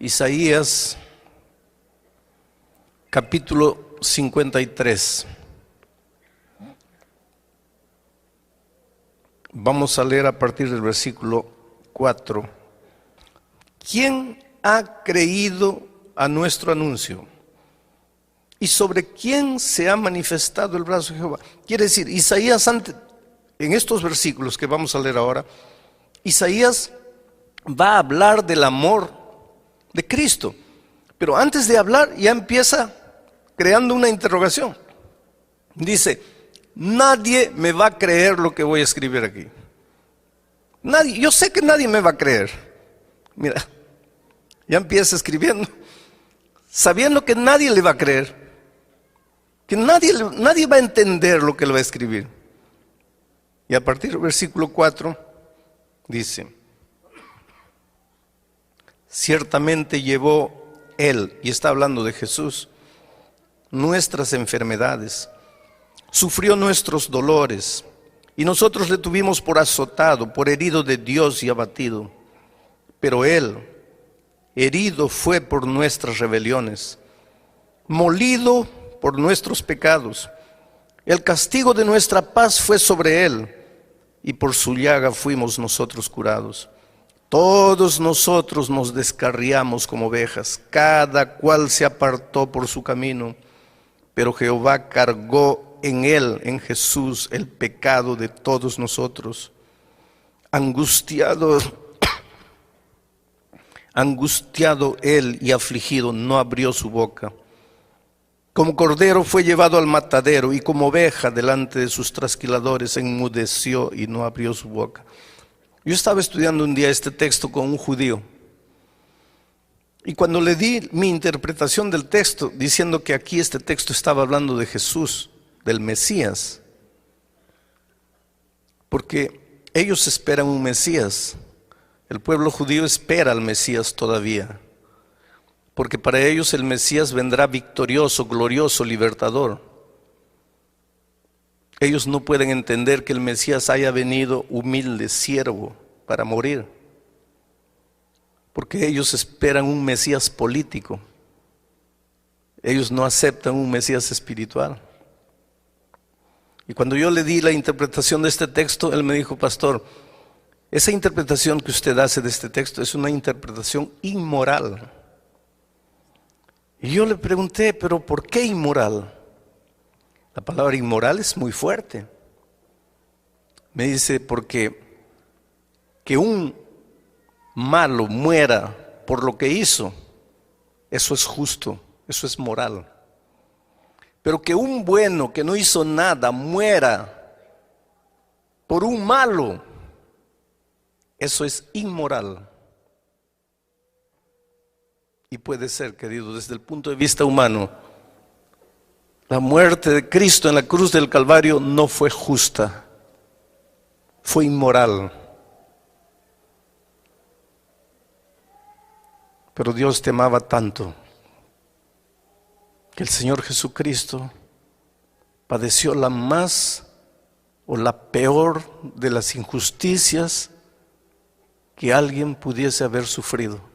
Isaías capítulo 53. Vamos a leer a partir del versículo 4. ¿Quién ha creído a nuestro anuncio? ¿Y sobre quién se ha manifestado el brazo de Jehová? Quiere decir, Isaías, en estos versículos que vamos a leer ahora, Isaías va a hablar del amor de Cristo. Pero antes de hablar ya empieza creando una interrogación. Dice, nadie me va a creer lo que voy a escribir aquí. Nadie, yo sé que nadie me va a creer. Mira, ya empieza escribiendo, sabiendo que nadie le va a creer, que nadie va a entender lo que le va a escribir. Y a partir del versículo 4 dice, ciertamente llevó Él, y está hablando de Jesús, nuestras enfermedades, sufrió nuestros dolores, y nosotros le tuvimos por azotado, por herido de Dios y abatido. Pero Él, herido fue por nuestras rebeliones, molido por nuestros pecados. El castigo de nuestra paz fue sobre Él, y por su llaga fuimos nosotros curados. Todos nosotros nos descarriamos como ovejas, cada cual se apartó por su camino, pero Jehová cargó en Él, en Jesús, el pecado de todos nosotros. Angustiado Él y afligido, no abrió su boca. Como cordero fue llevado al matadero, y como oveja delante de sus trasquiladores enmudeció y no abrió su boca. Yo estaba estudiando un día este texto con un judío, y cuando le di mi interpretación del texto, diciendo que aquí este texto estaba hablando de Jesús, del Mesías, porque ellos esperan un Mesías, el pueblo judío espera al Mesías todavía, porque para ellos el Mesías vendrá victorioso, glorioso, libertador. Ellos no pueden entender que el Mesías haya venido humilde, siervo, para morir, porque ellos esperan un Mesías político. Ellos no aceptan un Mesías espiritual. Y cuando yo le di la interpretación de este texto, él me dijo, pastor, esa interpretación que usted hace de este texto es una interpretación inmoral. Y yo le pregunté, pero ¿por qué inmoral? La palabra inmoral es muy fuerte. Me dice, porque que un malo muera por lo que hizo, eso es justo, eso es moral. Pero que un bueno que no hizo nada muera por un malo, eso es inmoral. Y puede ser, querido, desde el punto de vista humano, la muerte de Cristo en la cruz del Calvario no fue justa, fue inmoral. Pero Dios te amaba tanto que el Señor Jesucristo padeció la más o la peor de las injusticias que alguien pudiese haber sufrido.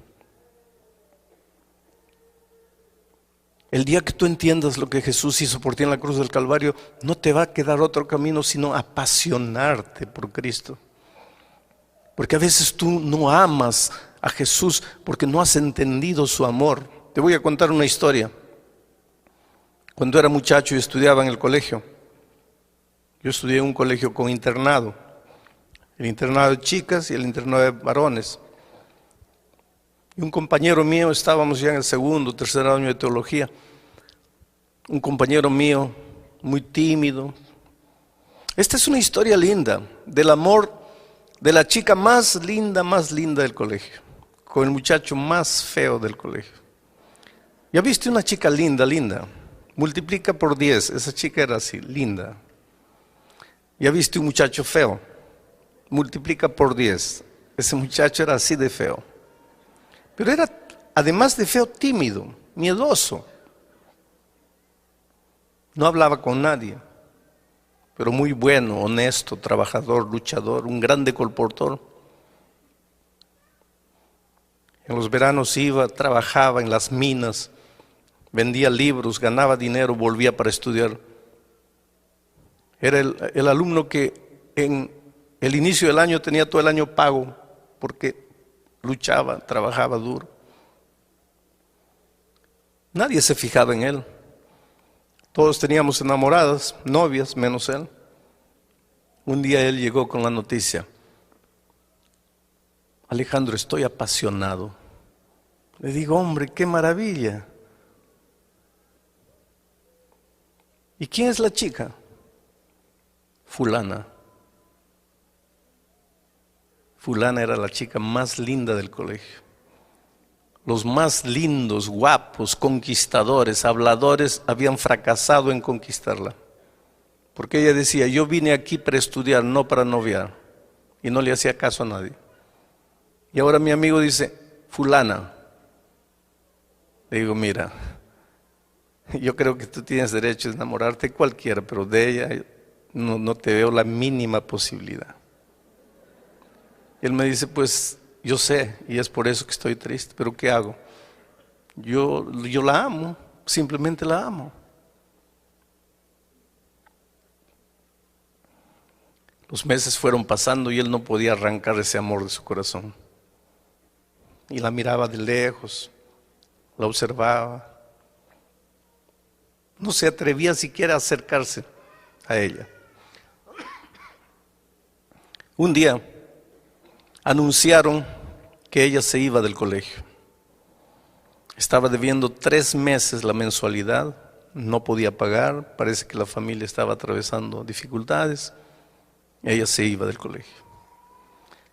El día que tú entiendas lo que Jesús hizo por ti en la cruz del Calvario, no te va a quedar otro camino sino apasionarte por Cristo. Porque a veces tú no amas a Jesús porque no has entendido su amor. Te voy a contar una historia. Cuando era muchacho y estudiaba en el colegio, yo estudié en un colegio con internado, el internado de chicas y el internado de varones. Y un compañero mío, estábamos ya en el segundo, tercer año de teología, un compañero mío muy tímido. Esta es una historia linda del amor de la chica más linda del colegio, con el muchacho más feo del colegio. ¿Ya viste una chica linda? Multiplica por 10, esa chica era así, linda. ¿Ya viste un muchacho feo? Multiplica por 10, ese muchacho era así de feo. Pero era, además de feo, tímido, miedoso. No hablaba con nadie, pero muy bueno, honesto, trabajador, luchador, un grande colportor. En los veranos iba, trabajaba en las minas, vendía libros, ganaba dinero, volvía para estudiar. Era el alumno que en el inicio del año tenía todo el año pago porque luchaba, trabajaba duro. Nadie se fijaba en él. Todos teníamos enamoradas, novias, menos él. Un día él llegó con la noticia: Alejandro, estoy apasionado. Le digo, hombre, qué maravilla. ¿Y quién es la chica? Fulana. Fulana era la chica más linda del colegio. Los más lindos, guapos, conquistadores, habladores habían fracasado en conquistarla. Porque ella decía, yo vine aquí para estudiar, no para noviar. Y no le hacía caso a nadie. Y ahora mi amigo dice, fulana. Le digo, mira, yo creo que tú tienes derecho a enamorarte de cualquiera, pero de ella no te veo la mínima posibilidad. Y él me dice, pues yo sé, y es por eso que estoy triste, pero ¿qué hago? Yo la amo, simplemente la amo. Los meses fueron pasando y él no podía arrancar ese amor de su corazón. Y la miraba de lejos, la observaba. No se atrevía siquiera a acercarse a ella. Un día anunciaron que ella se iba del colegio. Estaba debiendo 3 meses la mensualidad, no podía pagar, parece que la familia estaba atravesando dificultades. Ella se iba del colegio.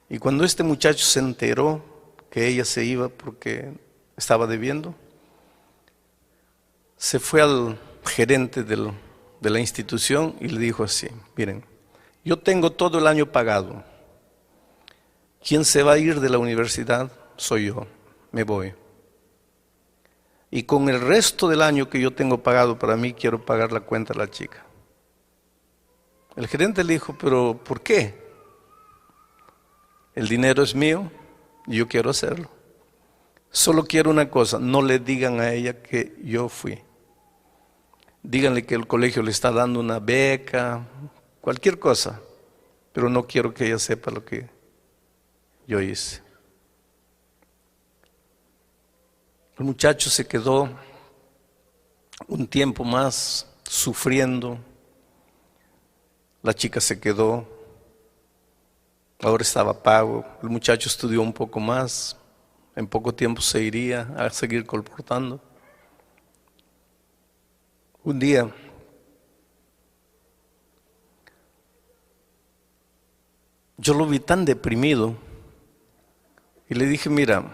Y cuando este muchacho se enteró que ella se iba porque estaba debiendo, se fue al gerente de la institución y le dijo así, miren, yo tengo todo el año pagado. ¿Quién se va a ir de la universidad? Soy yo, me voy. Y con el resto del año que yo tengo pagado para mí, quiero pagar la cuenta a la chica. El gerente le dijo, pero ¿por qué? El dinero es mío y yo quiero hacerlo. Solo quiero una cosa, no le digan a ella que yo fui. Díganle que el colegio le está dando una beca, cualquier cosa, pero no quiero que ella sepa lo que yo hice. El muchacho se quedó un tiempo más sufriendo. La chica se quedó. Ahora estaba pago. El muchacho estudió un poco más. En poco tiempo se iría a seguir colportando. Un día yo lo vi tan deprimido y le dije, mira,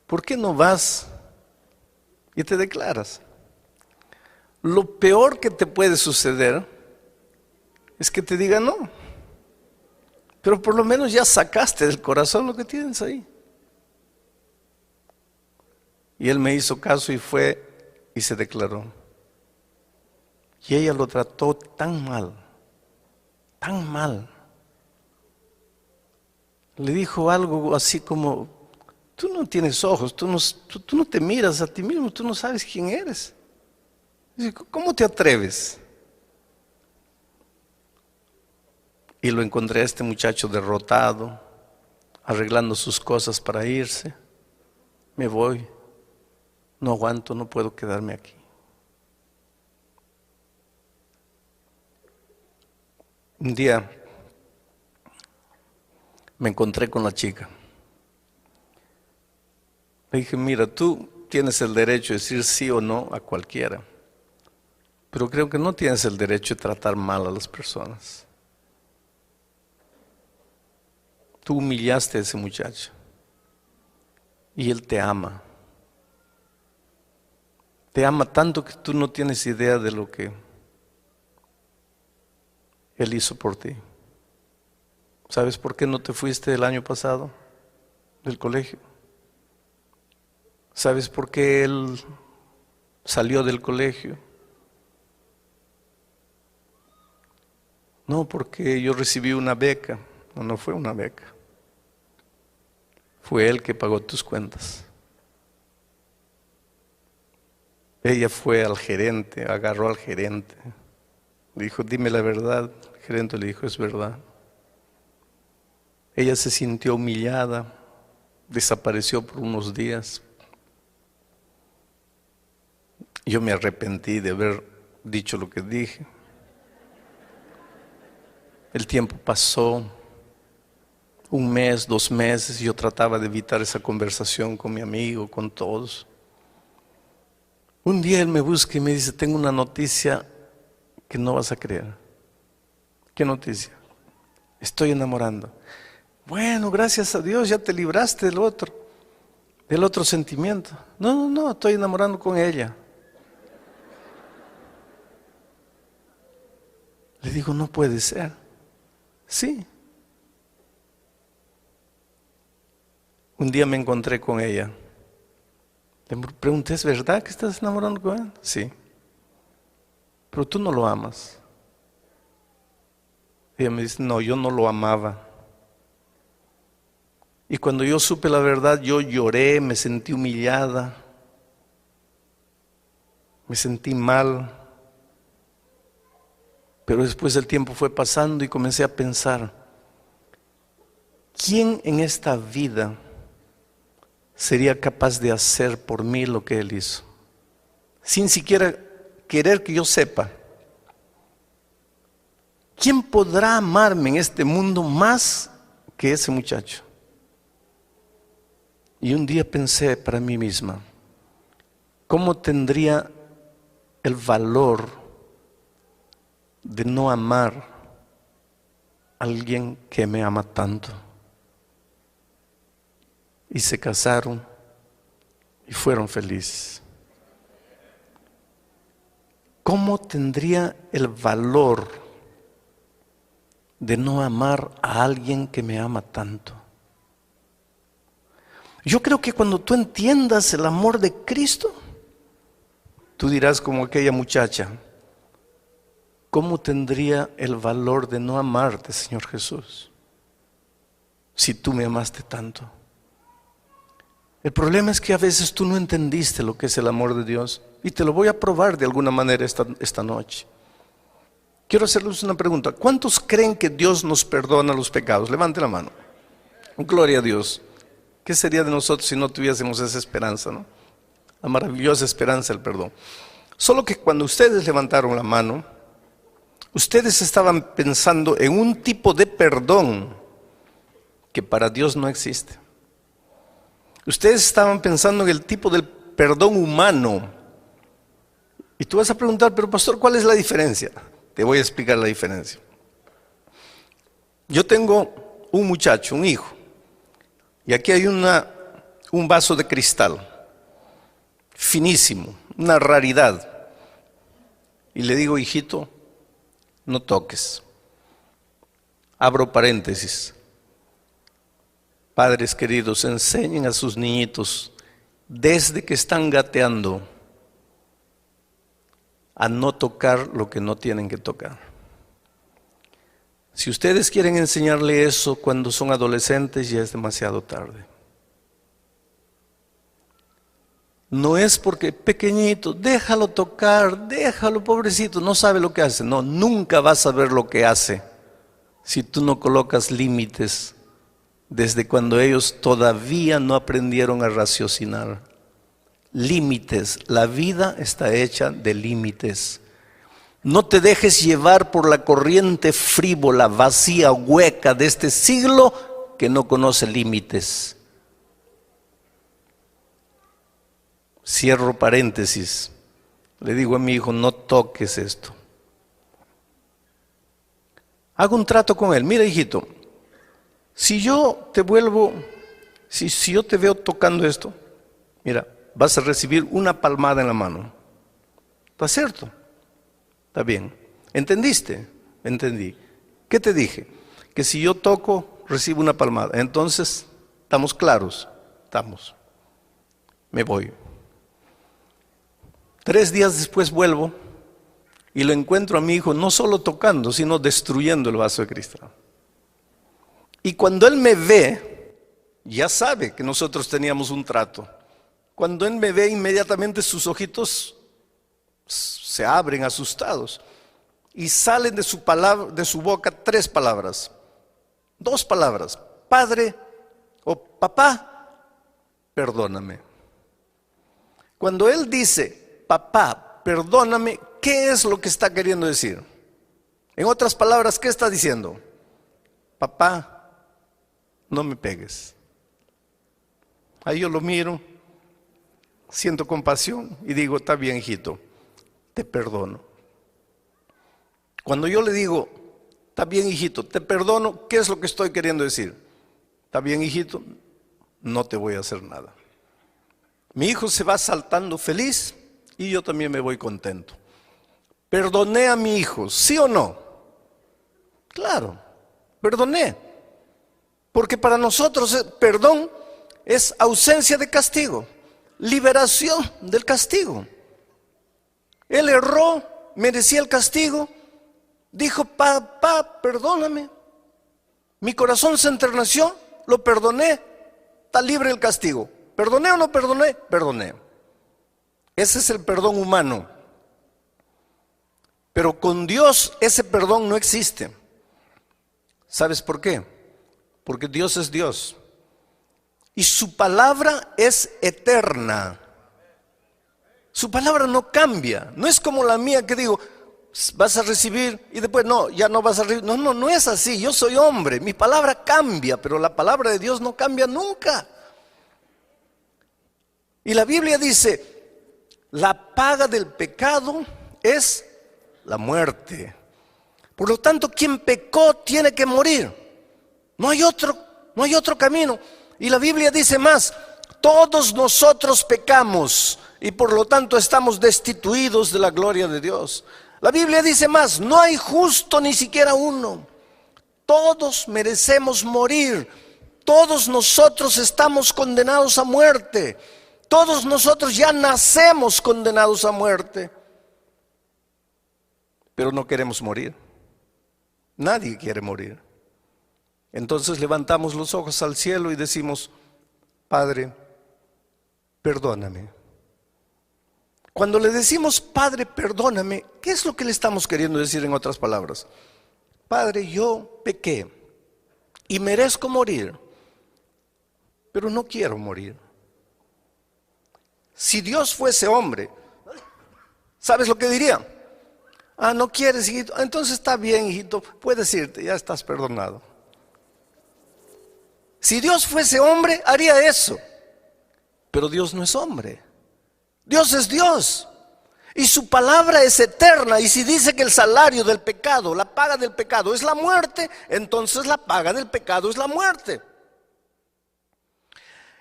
¿por qué no vas y te declaras? Lo peor que te puede suceder es que te digan no, pero por lo menos ya sacaste del corazón lo que tienes ahí. Y él me hizo caso y fue y se declaró. Y ella lo trató tan mal, tan mal. Le dijo algo así como, tú no tienes ojos, tú no te miras a ti mismo, tú no sabes quién eres. Dice, ¿cómo te atreves? Y lo encontré a este muchacho derrotado, arreglando sus cosas para irse. Me voy, no aguanto, no puedo quedarme aquí. Un día me encontré con la chica. Le dije, mira, tú tienes el derecho de decir sí o no a cualquiera, pero creo que no tienes el derecho de tratar mal a las personas. Tú humillaste a ese muchacho y él te ama. Te ama tanto que tú no tienes idea de lo que él hizo por ti. ¿Sabes por qué no te fuiste el año pasado del colegio? ¿Sabes por qué él salió del colegio? No, porque yo recibí una beca. No fue una beca. fue él que pagó tus cuentas. Ella fue al gerente, agarró al gerente, le dijo, dime la verdad. El gerente le dijo, es verdad. Ella se sintió humillada, desapareció por unos días. Yo me arrepentí de haber dicho lo que dije. El tiempo pasó, 1 mes, 2 meses, yo trataba de evitar esa conversación con mi amigo, con todos. Un día él me busca y me dice, tengo una noticia que no vas a creer. ¿Qué noticia? Estoy enamorando. Bueno, gracias a Dios, ya te libraste del otro sentimiento. No, estoy enamorando con ella. Le digo, no puede ser. Sí. Un día me encontré con ella. Le pregunté, ¿es verdad que estás enamorando con él? Sí. Pero tú no lo amas. Ella me dice, no, yo no lo amaba. Y cuando yo supe la verdad, yo lloré, me sentí humillada, me sentí mal. Pero después el tiempo fue pasando y comencé a pensar, ¿quién en esta vida sería capaz de hacer por mí lo que él hizo? Sin siquiera querer que yo sepa. ¿Quién podrá amarme en este mundo más que ese muchacho? Y un día pensé para mí misma, ¿cómo tendría el valor de no amar a alguien que me ama tanto? Y se casaron y fueron felices. ¿Cómo tendría el valor de no amar a alguien que me ama tanto? Yo creo que cuando tú entiendas el amor de Cristo, tú dirás como aquella muchacha, ¿cómo tendría el valor de no amarte, Señor Jesús, si tú me amaste tanto? El problema es que a veces tú no entendiste lo que es el amor de Dios y te lo voy a probar de alguna manera esta noche. Quiero hacerles una pregunta. ¿Cuántos creen que Dios nos perdona los pecados? Levante la mano. Gloria a Dios. ¿Qué sería de nosotros si no tuviésemos esa esperanza, no? La maravillosa esperanza del perdón. Solo que cuando ustedes levantaron la mano, ustedes estaban pensando en un tipo de perdón que para Dios no existe. Ustedes estaban pensando en el tipo del perdón humano. Y tú vas a preguntar, pero pastor, ¿cuál es la diferencia? Te voy a explicar la diferencia. Yo tengo un muchacho, un hijo, y aquí hay un vaso de cristal, finísimo, una raridad. Y le digo, hijito, no toques. Abro paréntesis. Padres queridos, enseñen a sus niñitos desde que están gateando a no tocar lo que no tienen que tocar. Si ustedes quieren enseñarle eso cuando son adolescentes, ya es demasiado tarde. No es porque pequeñito, déjalo tocar, déjalo pobrecito, no sabe lo que hace. No, nunca vas a ver lo que hace si tú no colocas límites desde cuando ellos todavía no aprendieron a raciocinar. Límites, la vida está hecha de límites. No te dejes llevar por la corriente frívola, vacía, hueca de este siglo que no conoce límites. Cierro paréntesis. Le digo a mi hijo, no toques esto. Hago un trato con él. Mira, hijito, si yo te veo tocando esto, mira, vas a recibir una palmada en la mano. ¿Está cierto? Está bien. ¿Entendiste? Entendí. ¿Qué te dije? Que si yo toco, recibo una palmada. Entonces, ¿estamos claros? Estamos. Me voy. 3 días después vuelvo y lo encuentro a mi hijo no solo tocando, sino destruyendo el vaso de cristal. Y cuando él me ve, ya sabe que nosotros teníamos un trato. Cuando Él me ve, inmediatamente sus ojitos se abren asustados y salen de su boca 3 palabras, 2 palabras: Padre o papá, perdóname. Cuando Él dice, papá, perdóname, ¿qué es lo que está queriendo decir? En otras palabras, ¿qué está diciendo? Papá, no me pegues. Ahí yo lo miro, siento compasión y digo, está bien, hijito, te perdono. Cuando yo le digo, está bien, hijito, te perdono, ¿qué es lo que estoy queriendo decir? Está bien, hijito, no te voy a hacer nada. Mi hijo se va saltando feliz y yo también me voy contento. ¿Perdoné a mi hijo, sí o no? Claro, perdoné. Porque para nosotros perdón es ausencia de castigo, liberación del castigo. Él erró, merecía el castigo, dijo, papá, perdóname. Mi corazón se enterneció, lo perdoné, está libre del castigo. ¿Perdoné o no perdoné? Perdoné. Ese es el perdón humano. Pero con Dios ese perdón no existe. ¿Sabes por qué? Porque Dios es Dios. Y su palabra es eterna. Su palabra no cambia. No es como la mía que digo, vas a recibir y después no, ya no vas a recibir. No, no es así. Yo soy hombre. Mi palabra cambia, pero la palabra de Dios no cambia nunca. Y la Biblia dice, la paga del pecado es la muerte. Por lo tanto, quien pecó tiene que morir. No hay otro camino. Y la Biblia dice más, todos nosotros pecamos y por lo tanto estamos destituidos de la gloria de Dios. La Biblia dice más, no hay justo ni siquiera uno. Todos merecemos morir. Todos nosotros estamos condenados a muerte. Todos nosotros ya nacemos condenados a muerte. Pero no queremos morir. Nadie quiere morir. Entonces levantamos los ojos al cielo y decimos, Padre, perdóname. Cuando le decimos, Padre, perdóname, ¿qué es lo que le estamos queriendo decir en otras palabras? Padre, yo pequé y merezco morir, pero no quiero morir. Si Dios fuese hombre, ¿sabes lo que diría? Ah, no quieres, hijito. Entonces está bien, hijito, puedes irte, ya estás perdonado. Si Dios fuese hombre, haría eso. Pero Dios no es hombre. Dios es Dios. Y su palabra es eterna. Y si dice que el salario del pecado, la paga del pecado es la muerte, entonces la paga del pecado es la muerte.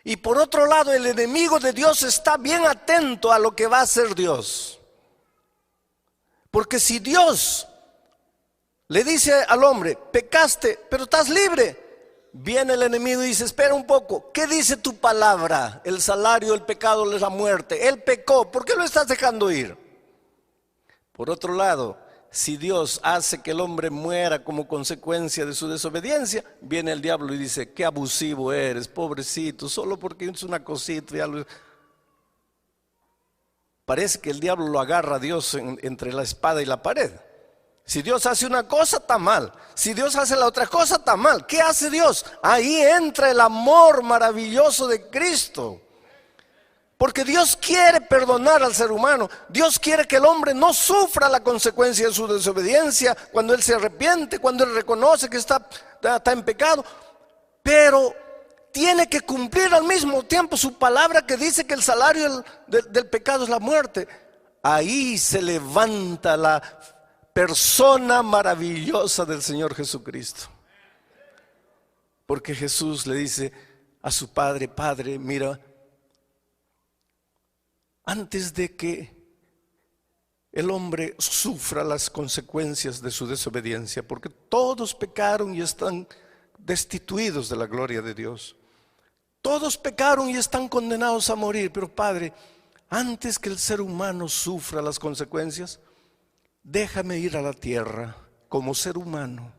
Y por otro lado, el enemigo de Dios está bien atento a lo que va a hacer Dios. Porque si Dios le dice al hombre, pecaste, pero estás libre, viene el enemigo y dice, espera un poco, ¿qué dice tu palabra? El salario del pecado es la muerte. Él pecó, ¿por qué lo estás dejando ir? Por otro lado, si Dios hace que el hombre muera como consecuencia de su desobediencia, viene el diablo y dice, qué abusivo eres, pobrecito, solo porque es una cosita. Parece que el diablo lo agarra a Dios entre la espada y la pared. Si Dios hace una cosa, está mal. Si Dios hace la otra cosa, está mal. ¿Qué hace Dios? Ahí entra el amor maravilloso de Cristo. Porque Dios quiere perdonar al ser humano. Dios quiere que el hombre no sufra la consecuencia de su desobediencia cuando él se arrepiente, cuando él reconoce que está en pecado. Pero tiene que cumplir al mismo tiempo su palabra que dice que el salario del pecado es la muerte. Ahí se levanta la persona maravillosa del Señor Jesucristo. Porque Jesús le dice a su Padre, Padre, mira, antes de que el hombre sufra las consecuencias de su desobediencia, porque todos pecaron y están destituidos de la gloria de Dios. Todos pecaron y están condenados a morir, pero Padre, antes que el ser humano sufra las consecuencias, déjame ir a la tierra como ser humano.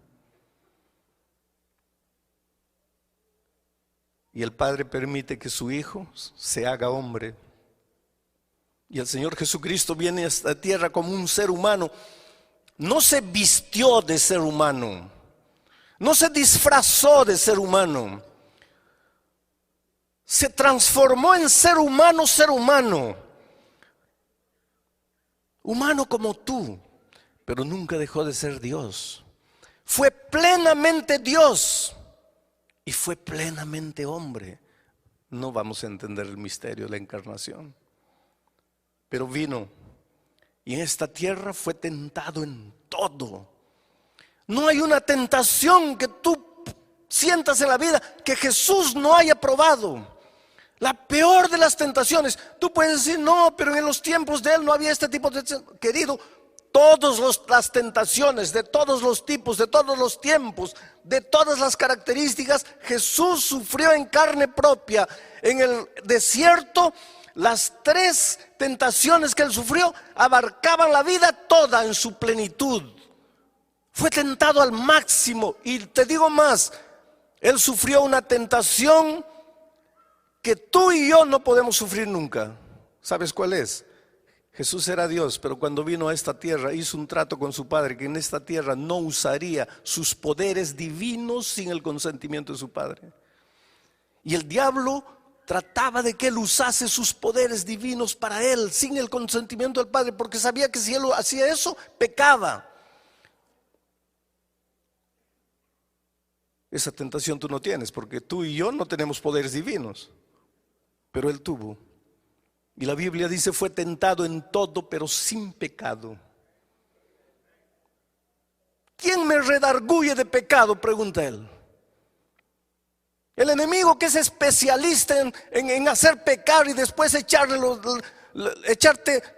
Y el Padre permite que su Hijo se haga hombre. Y el Señor Jesucristo viene a esta tierra como un ser humano. No se vistió de ser humano. No se disfrazó de ser humano. Se transformó en ser humano, humano como tú, pero nunca dejó de ser Dios. Fue plenamente Dios y fue plenamente hombre. No vamos a entender el misterio de la encarnación, pero vino y en esta tierra fue tentado en todo. No hay una tentación que tú sientas en la vida que Jesús no haya probado. La peor de las tentaciones. Tú puedes decir, no, pero en los tiempos de Él no había este tipo de... Querido, todas las tentaciones, de todos los tipos, de todos los tiempos, de todas las características, Jesús sufrió en carne propia. En el desierto, las 3 tentaciones que Él sufrió abarcaban la vida toda en su plenitud. Fue tentado al máximo. Y te digo más, Él sufrió una tentación que tú y yo no podemos sufrir nunca. ¿Sabes cuál es? Jesús era Dios, pero cuando vino a esta tierra hizo un trato con su Padre, que en esta tierra no usaría sus poderes divinos sin el consentimiento de su Padre. Y el diablo trataba de que Él usase sus poderes divinos para Él, sin el consentimiento del Padre, porque sabía que si Él hacía eso, pecaba. Esa tentación tú no tienes, porque tú y yo no tenemos poderes divinos. Pero Él tuvo. Y la Biblia dice, fue tentado en todo, pero sin pecado. ¿Quién me redarguye de pecado?, pregunta Él. El enemigo, que es especialista en hacer pecar y después echarte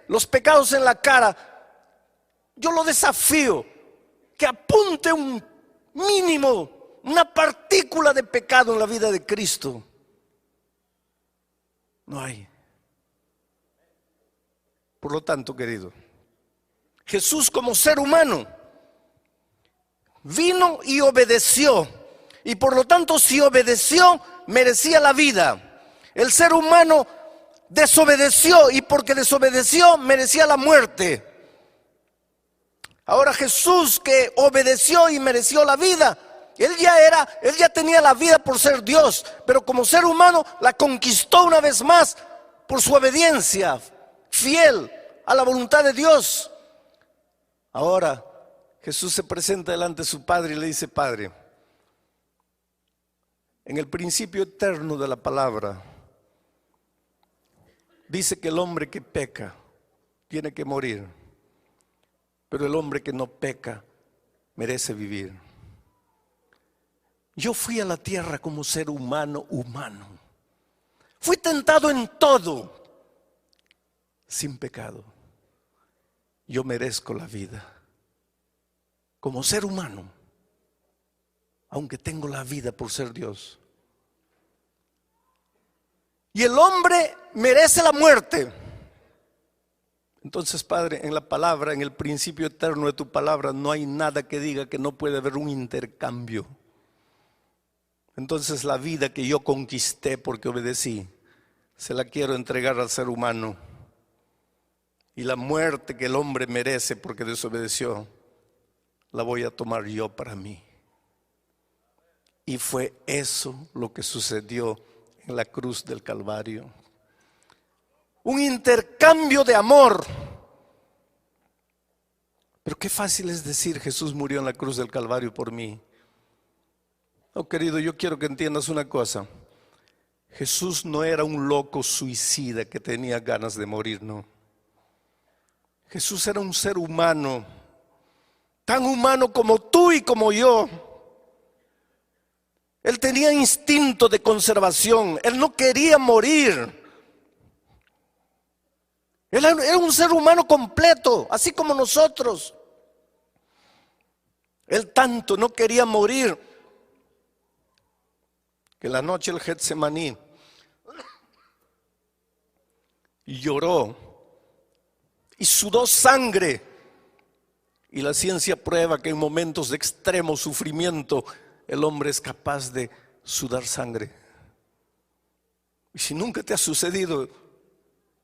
los pecados en la cara. Yo lo desafío que apunte un mínimo, una partícula de pecado en la vida de Cristo. No hay. Por lo tanto, querido, Jesús como ser humano vino y obedeció. Y por lo tanto, si obedeció, merecía la vida. El ser humano desobedeció y porque desobedeció, merecía la muerte. Ahora Jesús, que obedeció y mereció la vida, Él ya tenía la vida por ser Dios, pero como ser humano la conquistó una vez más por su obediencia fiel a la voluntad de Dios. Ahora Jesús se presenta delante de su Padre y le dice: Padre, en el principio eterno de la palabra dice que el hombre que peca tiene que morir, pero el hombre que no peca merece vivir. Yo fui a la tierra como ser humano. Fui tentado en todo, sin pecado. Yo merezco la vida como ser humano, aunque tengo la vida por ser Dios. Y el hombre merece la muerte. Entonces, Padre, en la palabra, en el principio eterno de tu palabra, no hay nada que diga que no puede haber un intercambio. Entonces la vida que yo conquisté porque obedecí, se la quiero entregar al ser humano. Y la muerte que el hombre merece porque desobedeció, la voy a tomar yo para mí. Y fue eso lo que sucedió en la cruz del Calvario. Un intercambio de amor. Pero qué fácil es decir: Jesús murió en la cruz del Calvario por mí. Oh, querido, yo quiero que entiendas una cosa. Jesús no era un loco suicida que tenía ganas de morir, no. Jesús era un ser humano, tan humano como tú y como yo. Él tenía instinto de conservación, Él no quería morir. Él era un ser humano completo, así como nosotros. Él tanto no quería morir que la noche del Getsemaní lloró y sudó sangre. Y la ciencia prueba que en momentos de extremo sufrimiento el hombre es capaz de sudar sangre. Y si nunca te ha sucedido,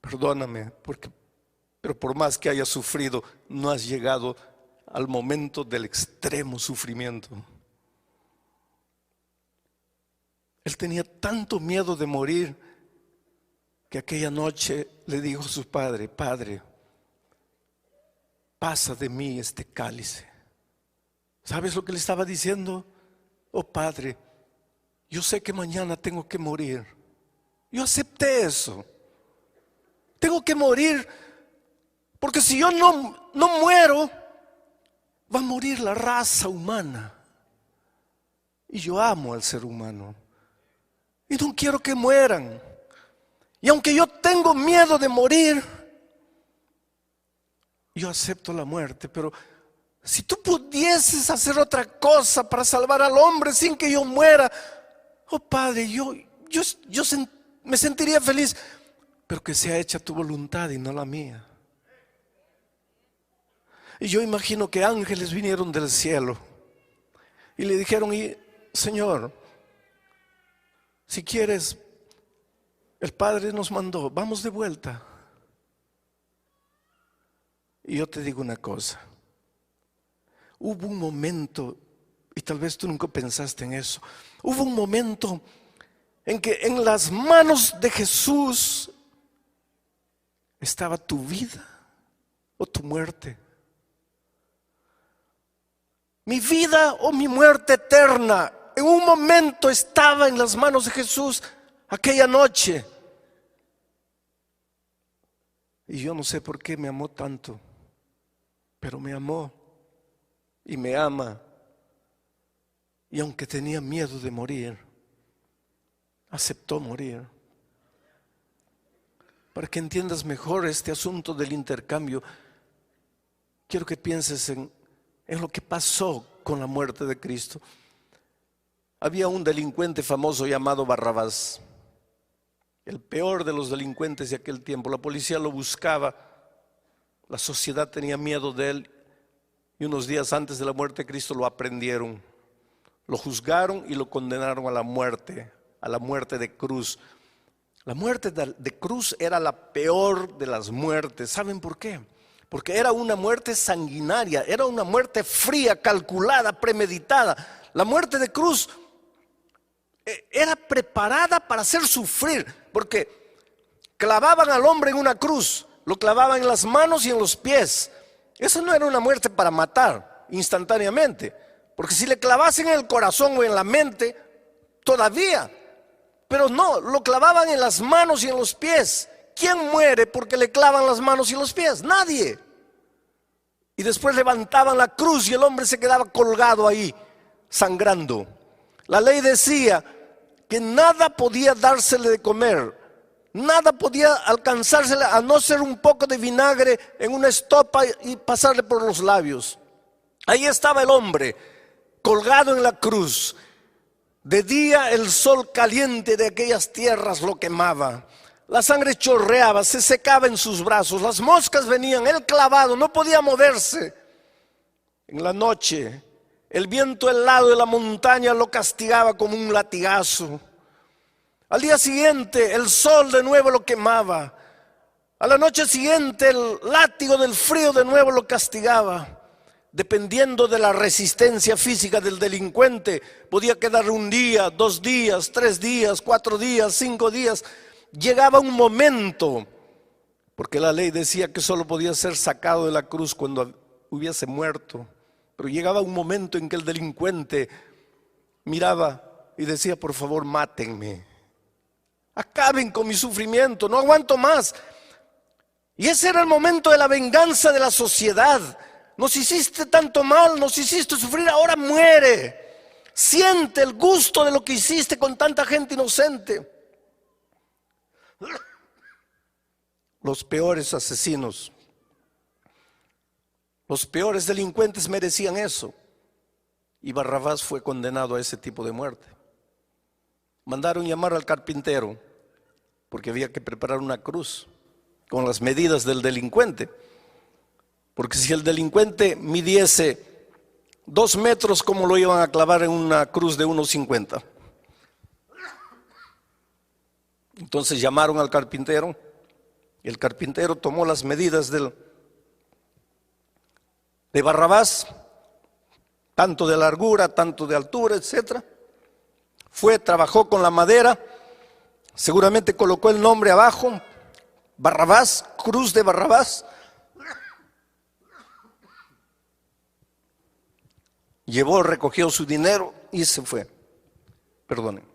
perdóname, pero por más que hayas sufrido, no has llegado al momento del extremo sufrimiento. Él tenía tanto miedo de morir que aquella noche le dijo a su padre: Padre, pasa de mí este cálice. ¿Sabes lo que le estaba diciendo? Oh Padre, yo sé que mañana tengo que morir. Yo acepté eso. Tengo que morir, porque si yo no muero, va a morir la raza humana. Y yo amo al ser humano. Y no quiero que mueran. Y aunque yo tengo miedo de morir, yo acepto la muerte. Pero si tú pudieses hacer otra cosa para salvar al hombre sin que yo muera, oh Padre, yo me sentiría feliz, pero que sea hecha tu voluntad y no la mía. Y yo imagino que ángeles vinieron del cielo y le dijeron: Señor, si quieres, el Padre nos mandó, vamos de vuelta. Y yo te digo una cosa: hubo un momento, y tal vez tú nunca pensaste en eso, hubo un momento en que en las manos de Jesús estaba tu vida o tu muerte. Mi vida o mi muerte eterna en un momento estaba en las manos de Jesús aquella noche. Y yo no sé por qué me amó tanto, pero me amó y me ama. Y aunque tenía miedo de morir, aceptó morir. Para que entiendas mejor este asunto del intercambio, quiero que pienses en lo que pasó con la muerte de Cristo. Había un delincuente famoso llamado Barrabás, el peor de los delincuentes de aquel tiempo. La policía lo buscaba, la sociedad tenía miedo de él, y unos días antes de la muerte de Cristo lo aprendieron, lo juzgaron y lo condenaron a la muerte de cruz. La muerte de cruz era la peor de las muertes. ¿Saben por qué? Porque era una muerte sanguinaria, era una muerte fría, calculada, premeditada. La muerte de cruz era preparada para hacer sufrir, porque clavaban al hombre en una cruz, lo clavaban en las manos y en los pies. Esa no era una muerte para matar instantáneamente, porque si le clavasen en el corazón o en la mente, todavía. Pero no, lo clavaban en las manos y en los pies. ¿Quién muere porque le clavan las manos y los pies? Nadie. Y después levantaban la cruz y el hombre se quedaba colgado ahí, sangrando. La ley decía que nada podía dársele de comer, nada podía alcanzársele a no ser un poco de vinagre en una estopa y pasarle por los labios. Ahí estaba el hombre, colgado en la cruz. De día el sol caliente de aquellas tierras lo quemaba. La sangre chorreaba, se secaba en sus brazos, las moscas venían, él clavado, no podía moverse. En la noche, el viento helado de la montaña lo castigaba como un latigazo. Al día siguiente, el sol de nuevo lo quemaba. A la noche siguiente, el látigo del frío de nuevo lo castigaba. Dependiendo de la resistencia física del delincuente, podía quedar un día, 2 días, 3 días, 4 días, 5 días. Llegaba un momento, porque la ley decía que solo podía ser sacado de la cruz cuando hubiese muerto, pero llegaba un momento en que el delincuente miraba y decía: por favor, mátenme, acaben con mi sufrimiento, no aguanto más. Y ese era el momento de la venganza de la sociedad. Nos hiciste tanto mal, nos hiciste sufrir, ahora muere. Siente el gusto de lo que hiciste con tanta gente inocente. Los peores asesinos, los peores delincuentes merecían eso. Y Barrabás fue condenado a ese tipo de muerte. Mandaron llamar al carpintero porque había que preparar una cruz con las medidas del delincuente. Porque si el delincuente midiese 2 metros, ¿cómo lo iban a clavar en una cruz de 1,50? Entonces llamaron al carpintero, y el carpintero tomó las medidas de Barrabás, tanto de largura, tanto de altura, etcétera. Fue, trabajó con la madera, seguramente colocó el nombre abajo, Barrabás, cruz de Barrabás. Llevó, recogió su dinero y se fue. Perdonen.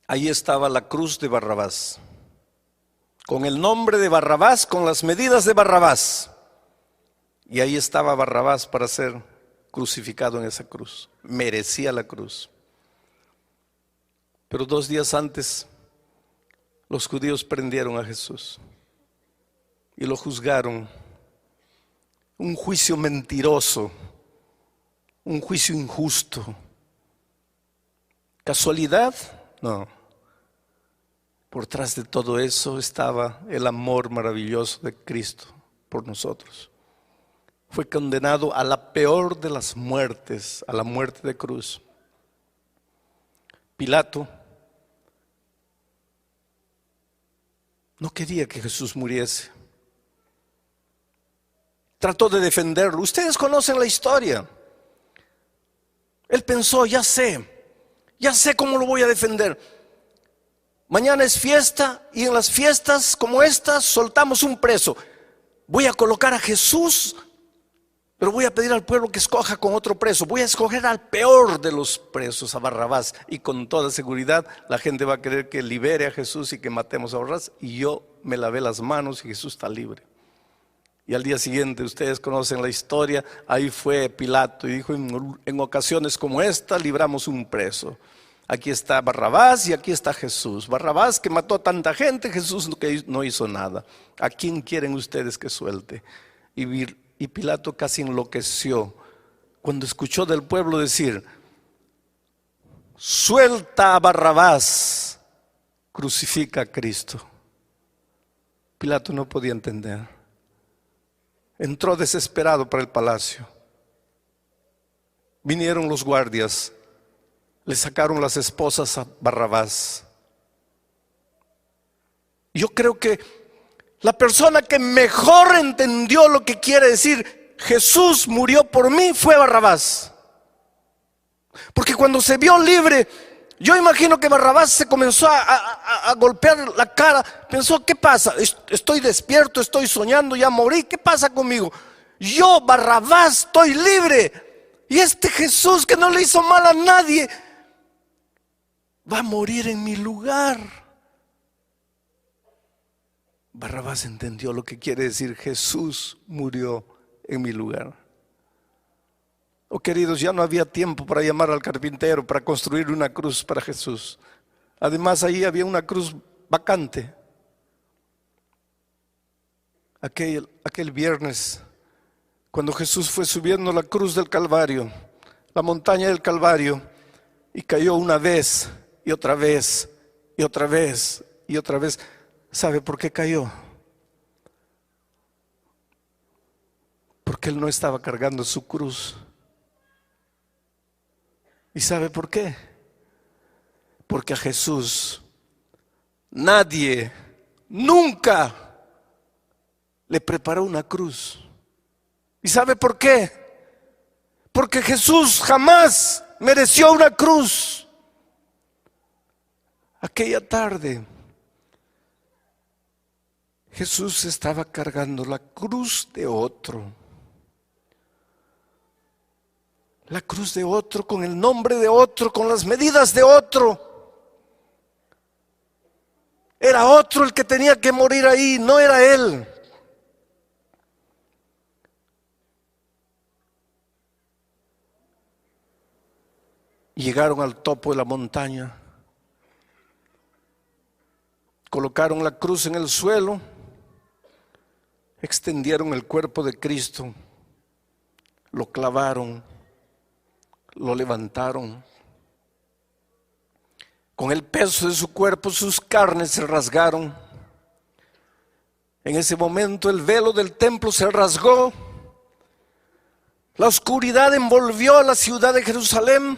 Ahí estaba la cruz de Barrabás, con el nombre de Barrabás, con las medidas de Barrabás. Y ahí estaba Barrabás para ser crucificado en esa cruz. Merecía la cruz. Pero 2 días antes, los judíos prendieron a Jesús y lo juzgaron. Un juicio mentiroso, un juicio injusto. ¿Casualidad? No. Por tras de todo eso estaba el amor maravilloso de Cristo por nosotros. Fue condenado a la peor de las muertes, a la muerte de cruz. Pilato no quería que Jesús muriese. Trató de defenderlo. Ustedes conocen la historia. Él pensó, ya sé cómo lo voy a defender. Mañana es fiesta y en las fiestas como estas soltamos un preso. Voy a colocar a Jesús, pero voy a pedir al pueblo que escoja con otro preso. Voy a escoger al peor de los presos, a Barrabás. Y con toda seguridad la gente va a querer que libere a Jesús y que matemos a Barrabás. Y yo me lavé las manos y Jesús está libre. Y al día siguiente, ustedes conocen la historia, ahí fue Pilato y dijo, en ocasiones como esta libramos un preso. Aquí está Barrabás y aquí está Jesús. Barrabás que mató a tanta gente, Jesús que no hizo nada. ¿A quién quieren ustedes que suelte? Y Pilato casi enloqueció cuando escuchó del pueblo decir, suelta a Barrabás, crucifica a Cristo. Pilato no podía entender. Entró desesperado para el palacio. Vinieron los guardias, le sacaron las esposas a Barrabás. Yo creo que la persona que mejor entendió lo que quiere decir Jesús murió por mí fue Barrabás. Porque cuando se vio libre, yo imagino que Barrabás se comenzó a golpear la cara. Pensó, ¿qué pasa? Estoy despierto, estoy soñando, ya morí. ¿Qué pasa conmigo? Yo, Barrabás, estoy libre. Y este Jesús que no le hizo mal a nadie va a morir en mi lugar. Barrabás entendió lo que quiere decir Jesús murió en mi lugar. Oh queridos, ya no había tiempo para llamar al carpintero para construir una cruz para Jesús. Además ahí había una cruz vacante. Aquel viernes, cuando Jesús fue subiendo la cruz del Calvario, la montaña del Calvario, y cayó una vez y otra vez y otra vez y otra vez. ¿Sabe por qué cayó? Porque él no estaba cargando su cruz. ¿Y sabe por qué? Porque a Jesús nadie, nunca le preparó una cruz. ¿Y sabe por qué? Porque Jesús jamás mereció una cruz. Aquella tarde, Jesús estaba cargando la cruz de otro. La cruz de otro, con el nombre de otro, con las medidas de otro. Era otro el que tenía que morir ahí, no era él. Llegaron al topo de la montaña, colocaron la cruz en el suelo, extendieron el cuerpo de Cristo, lo clavaron, lo levantaron. Con el peso de su cuerpo, sus carnes se rasgaron. En ese momento el velo del templo se rasgó La oscuridad envolvió la ciudad de Jerusalén.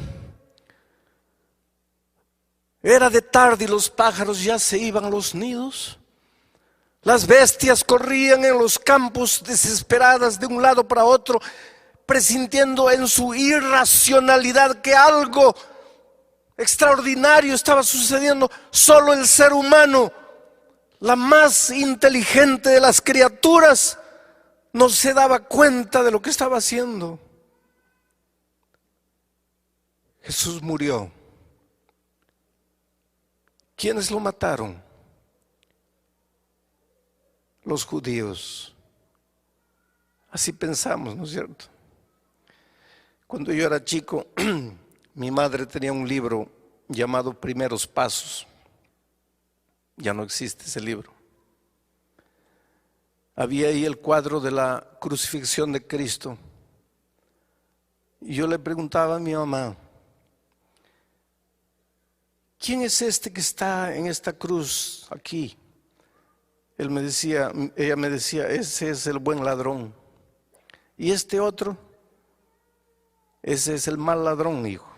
Era de tarde y los pájaros ya se iban a los nidos. Las bestias corrían en los campos desesperadas de un lado para otro, presintiendo en su irracionalidad que algo extraordinario estaba sucediendo. Solo el ser humano, la más inteligente de las criaturas, no se daba cuenta de lo que estaba haciendo. Jesús murió. ¿Quiénes lo mataron? Los judíos. Así pensamos, ¿no es cierto? Cuando yo era chico, mi madre tenía un libro llamado Primeros Pasos. Ya no existe ese libro. Había ahí el cuadro de la crucifixión de Cristo. Y yo le preguntaba a mi mamá, ¿quién es este que está en esta cruz aquí? Ella me decía, ese es el buen ladrón. Y este otro, ese es el mal ladrón, hijo.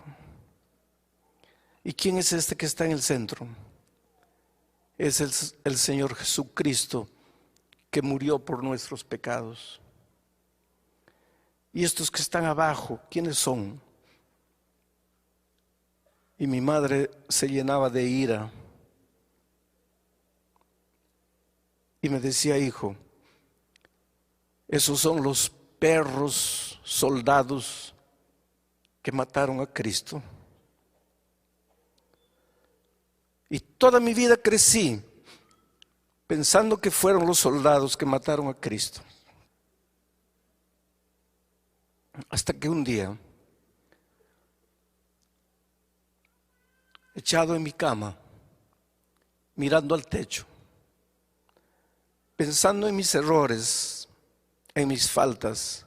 ¿Y quién es este que está en el centro? Es el Señor Jesucristo, que murió por nuestros pecados. Y estos que están abajo, ¿quiénes son? Y mi madre se llenaba de ira y me decía, hijo, esos son los perros soldados que mataron a Cristo. Y toda mi vida crecí pensando que fueron los soldados que mataron a Cristo. Hasta que un día, echado en mi cama, mirando al techo, pensando en mis errores, en mis faltas,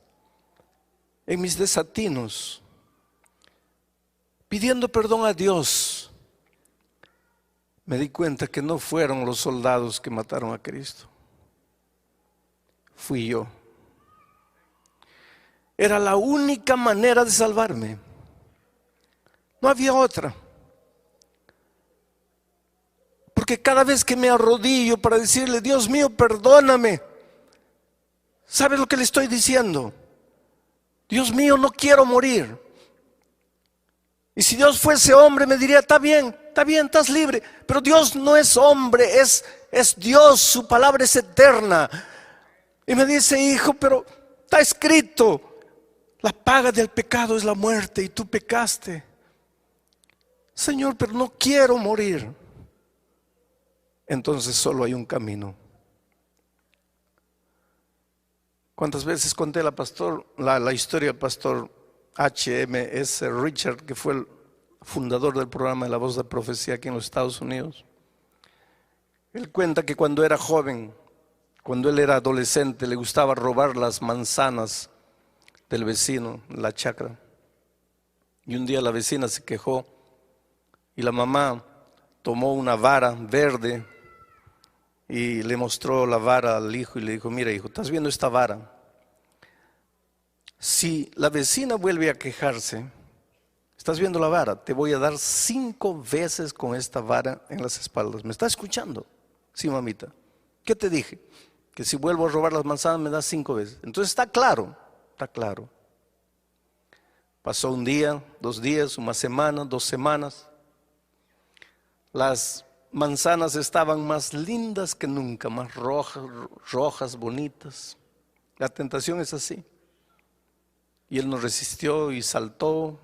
en mis desatinos, pidiendo perdón a Dios, me di cuenta que no fueron los soldados que mataron a Cristo. Fui yo. Era la única manera de salvarme. No había otra. Porque cada vez que me arrodillo para decirle, Dios mío, perdóname, ¿sabe lo que le estoy diciendo? Dios mío, no quiero morir. Y si Dios fuese hombre me diría, está bien, estás libre. Pero Dios no es hombre, es Dios, su palabra es eterna. Y me dice, hijo, pero está escrito, la paga del pecado es la muerte y tú pecaste. Señor, pero no quiero morir. Entonces solo hay un camino. ¿Cuántas veces conté la historia del pastor H.M.S. Richard, que fue el fundador del programa de La Voz de Profecía aquí en los Estados Unidos? Él cuenta que cuando era joven, cuando él era adolescente, le gustaba robar las manzanas del vecino, la chacra. Y un día la vecina se quejó y la mamá tomó una vara verde y le mostró la vara al hijo y le dijo, mira hijo, ¿estás viendo esta vara? Si la vecina vuelve a quejarse, ¿estás viendo la vara? Te voy a dar 5 veces con esta vara en las espaldas. ¿Me estás escuchando? Sí, mamita. ¿Qué te dije? Que si vuelvo a robar las manzanas me das 5 veces. Entonces está claro, está claro. Pasó un día, 2 días, una semana, 2 semanas. Las manzanas estaban más lindas que nunca, más rojas, bonitas. La tentación es así. Y él no resistió y saltó,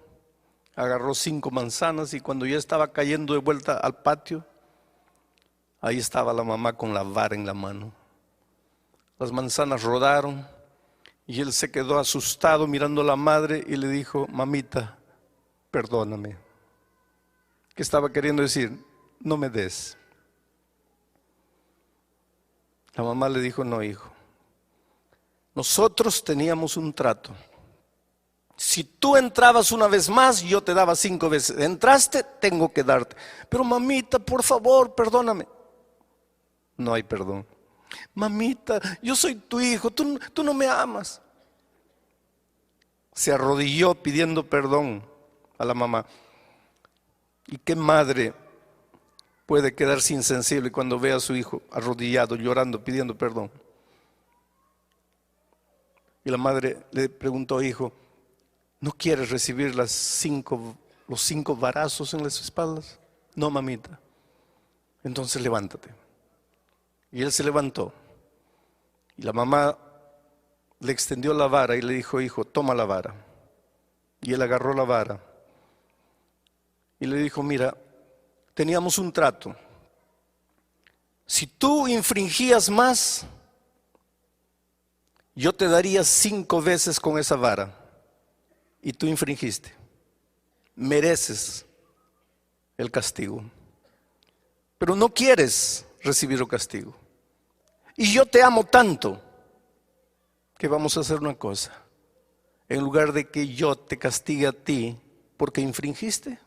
agarró 5 manzanas y cuando ya estaba cayendo de vuelta al patio, ahí estaba la mamá con la vara en la mano. Las manzanas rodaron y él se quedó asustado mirando a la madre y le dijo, mamita, perdóname. ¿Qué estaba queriendo decir? No me des. La mamá le dijo, no hijo, nosotros teníamos un trato. Si tú entrabas una vez más, yo te daba 5 veces. Entraste, tengo que darte. Pero mamita, por favor, perdóname. No hay perdón. Mamita, yo soy tu hijo, tú no me amas. se arrodilló pidiendo perdón a la mamá. ¿Y qué madre puede quedarse insensible cuando ve a su hijo arrodillado, llorando, pidiendo perdón? Y la madre le preguntó, hijo, ¿no quieres recibir los 5 varazos en las espaldas? No, mamita. Entonces levántate. Y él se levantó. Y la mamá le extendió la vara y le dijo, hijo, toma la vara. Y él agarró la vara. Y le dijo, mira, teníamos un trato. Si tú infringías más, yo te daría 5 veces con esa vara. Y tú infringiste. Mereces el castigo. Pero no quieres recibir el castigo. Y yo te amo tanto que vamos a hacer una cosa. En lugar de que yo te castigue a ti porque infringiste,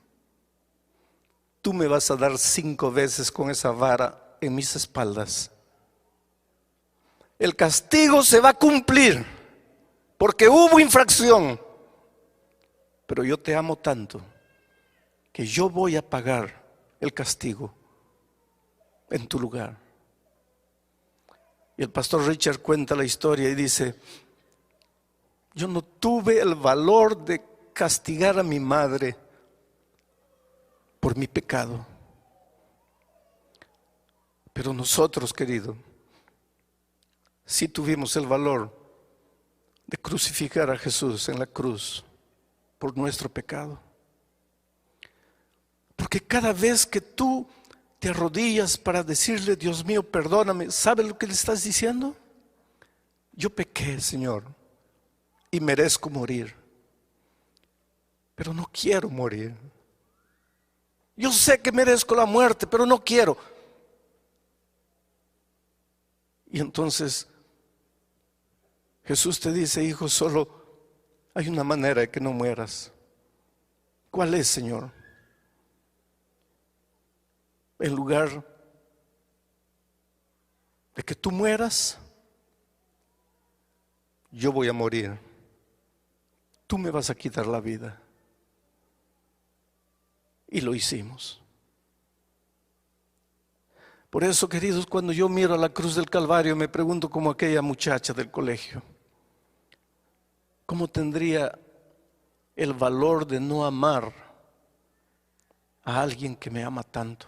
tú me vas a dar 5 veces con esa vara en mis espaldas. El castigo se va a cumplir porque hubo infracción. Pero yo te amo tanto que yo voy a pagar el castigo en tu lugar. Y el pastor Richard cuenta la historia y dice, yo no tuve el valor de castigar a mi madre por mi pecado. Pero nosotros, querido, sí tuvimos el valor de crucificar a Jesús en la cruz por nuestro pecado. Porque cada vez que tú te arrodillas para decirle, Dios mío, perdóname, ¿sabes lo que le estás diciendo? Yo pequé, Señor, y merezco morir, pero no quiero morir. Yo sé que merezco la muerte, pero no quiero. Y entonces Jesús te dice, hijo, solo hay una manera de que no mueras. ¿Cuál es, Señor? En lugar de que tú mueras, yo voy a morir. Tú me vas a quitar la vida. Y lo hicimos. Por eso, queridos, cuando yo miro a la cruz del Calvario, me pregunto como aquella muchacha del colegio, ¿cómo tendría el valor de no amar a alguien que me ama tanto?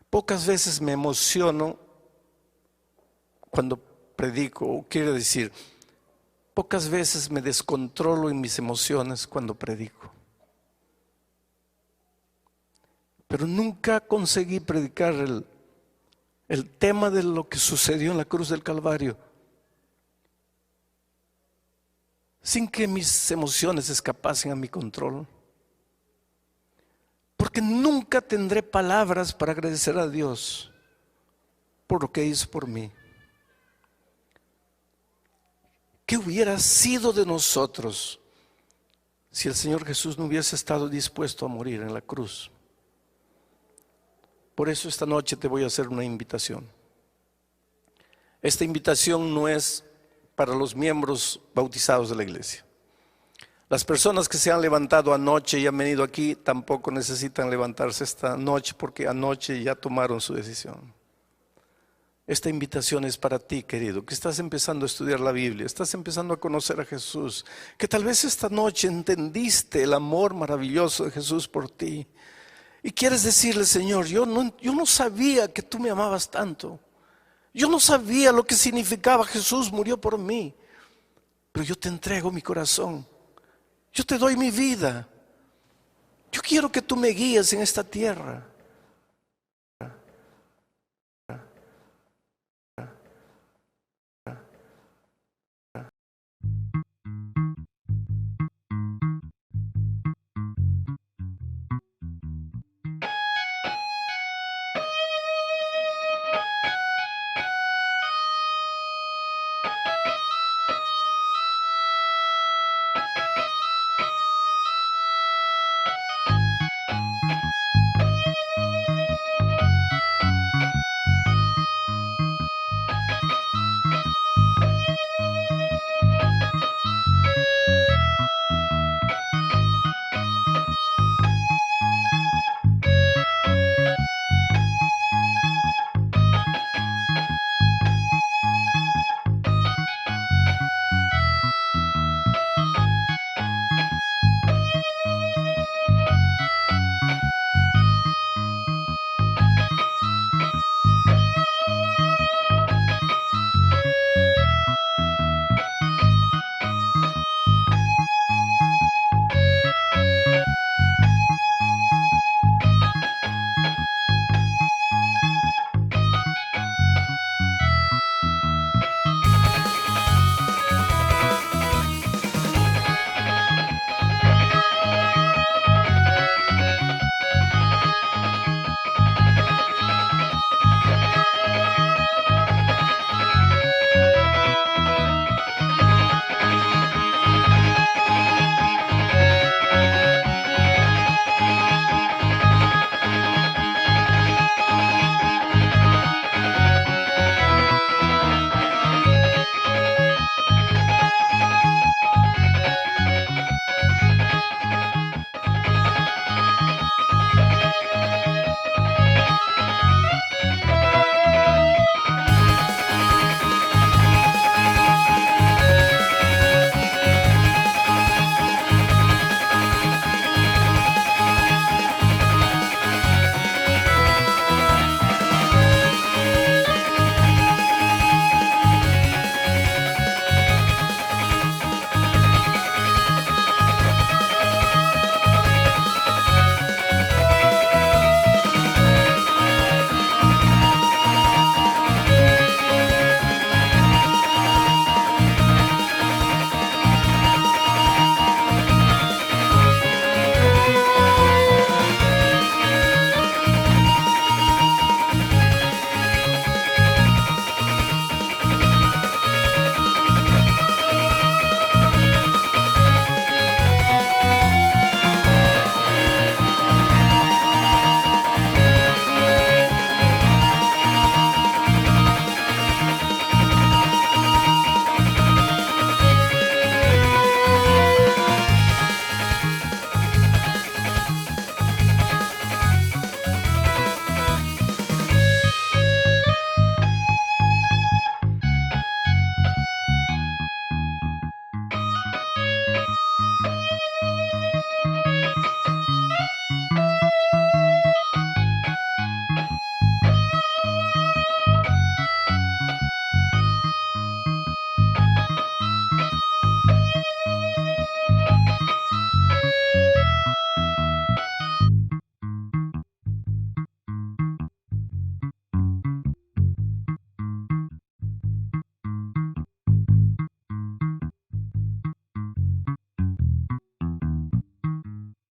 Pocas veces me emociono cuando predico, o quiero decir, pocas veces me descontrolo en mis emociones cuando predico. Pero nunca conseguí predicar el tema de lo que sucedió en la cruz del Calvario sin que mis emociones escapasen a mi control. Porque nunca tendré palabras para agradecer a Dios por lo que hizo por mí. ¿Qué hubiera sido de nosotros si el Señor Jesús no hubiese estado dispuesto a morir en la cruz? Por eso esta noche te voy a hacer una invitación. Esta invitación no es para los miembros bautizados de la iglesia. Las personas que se han levantado anoche y han venido aquí tampoco necesitan levantarse esta noche porque anoche ya tomaron su decisión. Esta invitación es para ti, querido, que estás empezando a estudiar la Biblia, estás empezando a conocer a Jesús, que tal vez esta noche entendiste el amor maravilloso de Jesús por ti y quieres decirle, Señor, yo no sabía que tú me amabas tanto. Yo no sabía lo que significaba Jesús murió por mí, pero yo te entrego mi corazón. Yo te doy mi vida. Yo quiero que tú me guíes en esta tierra.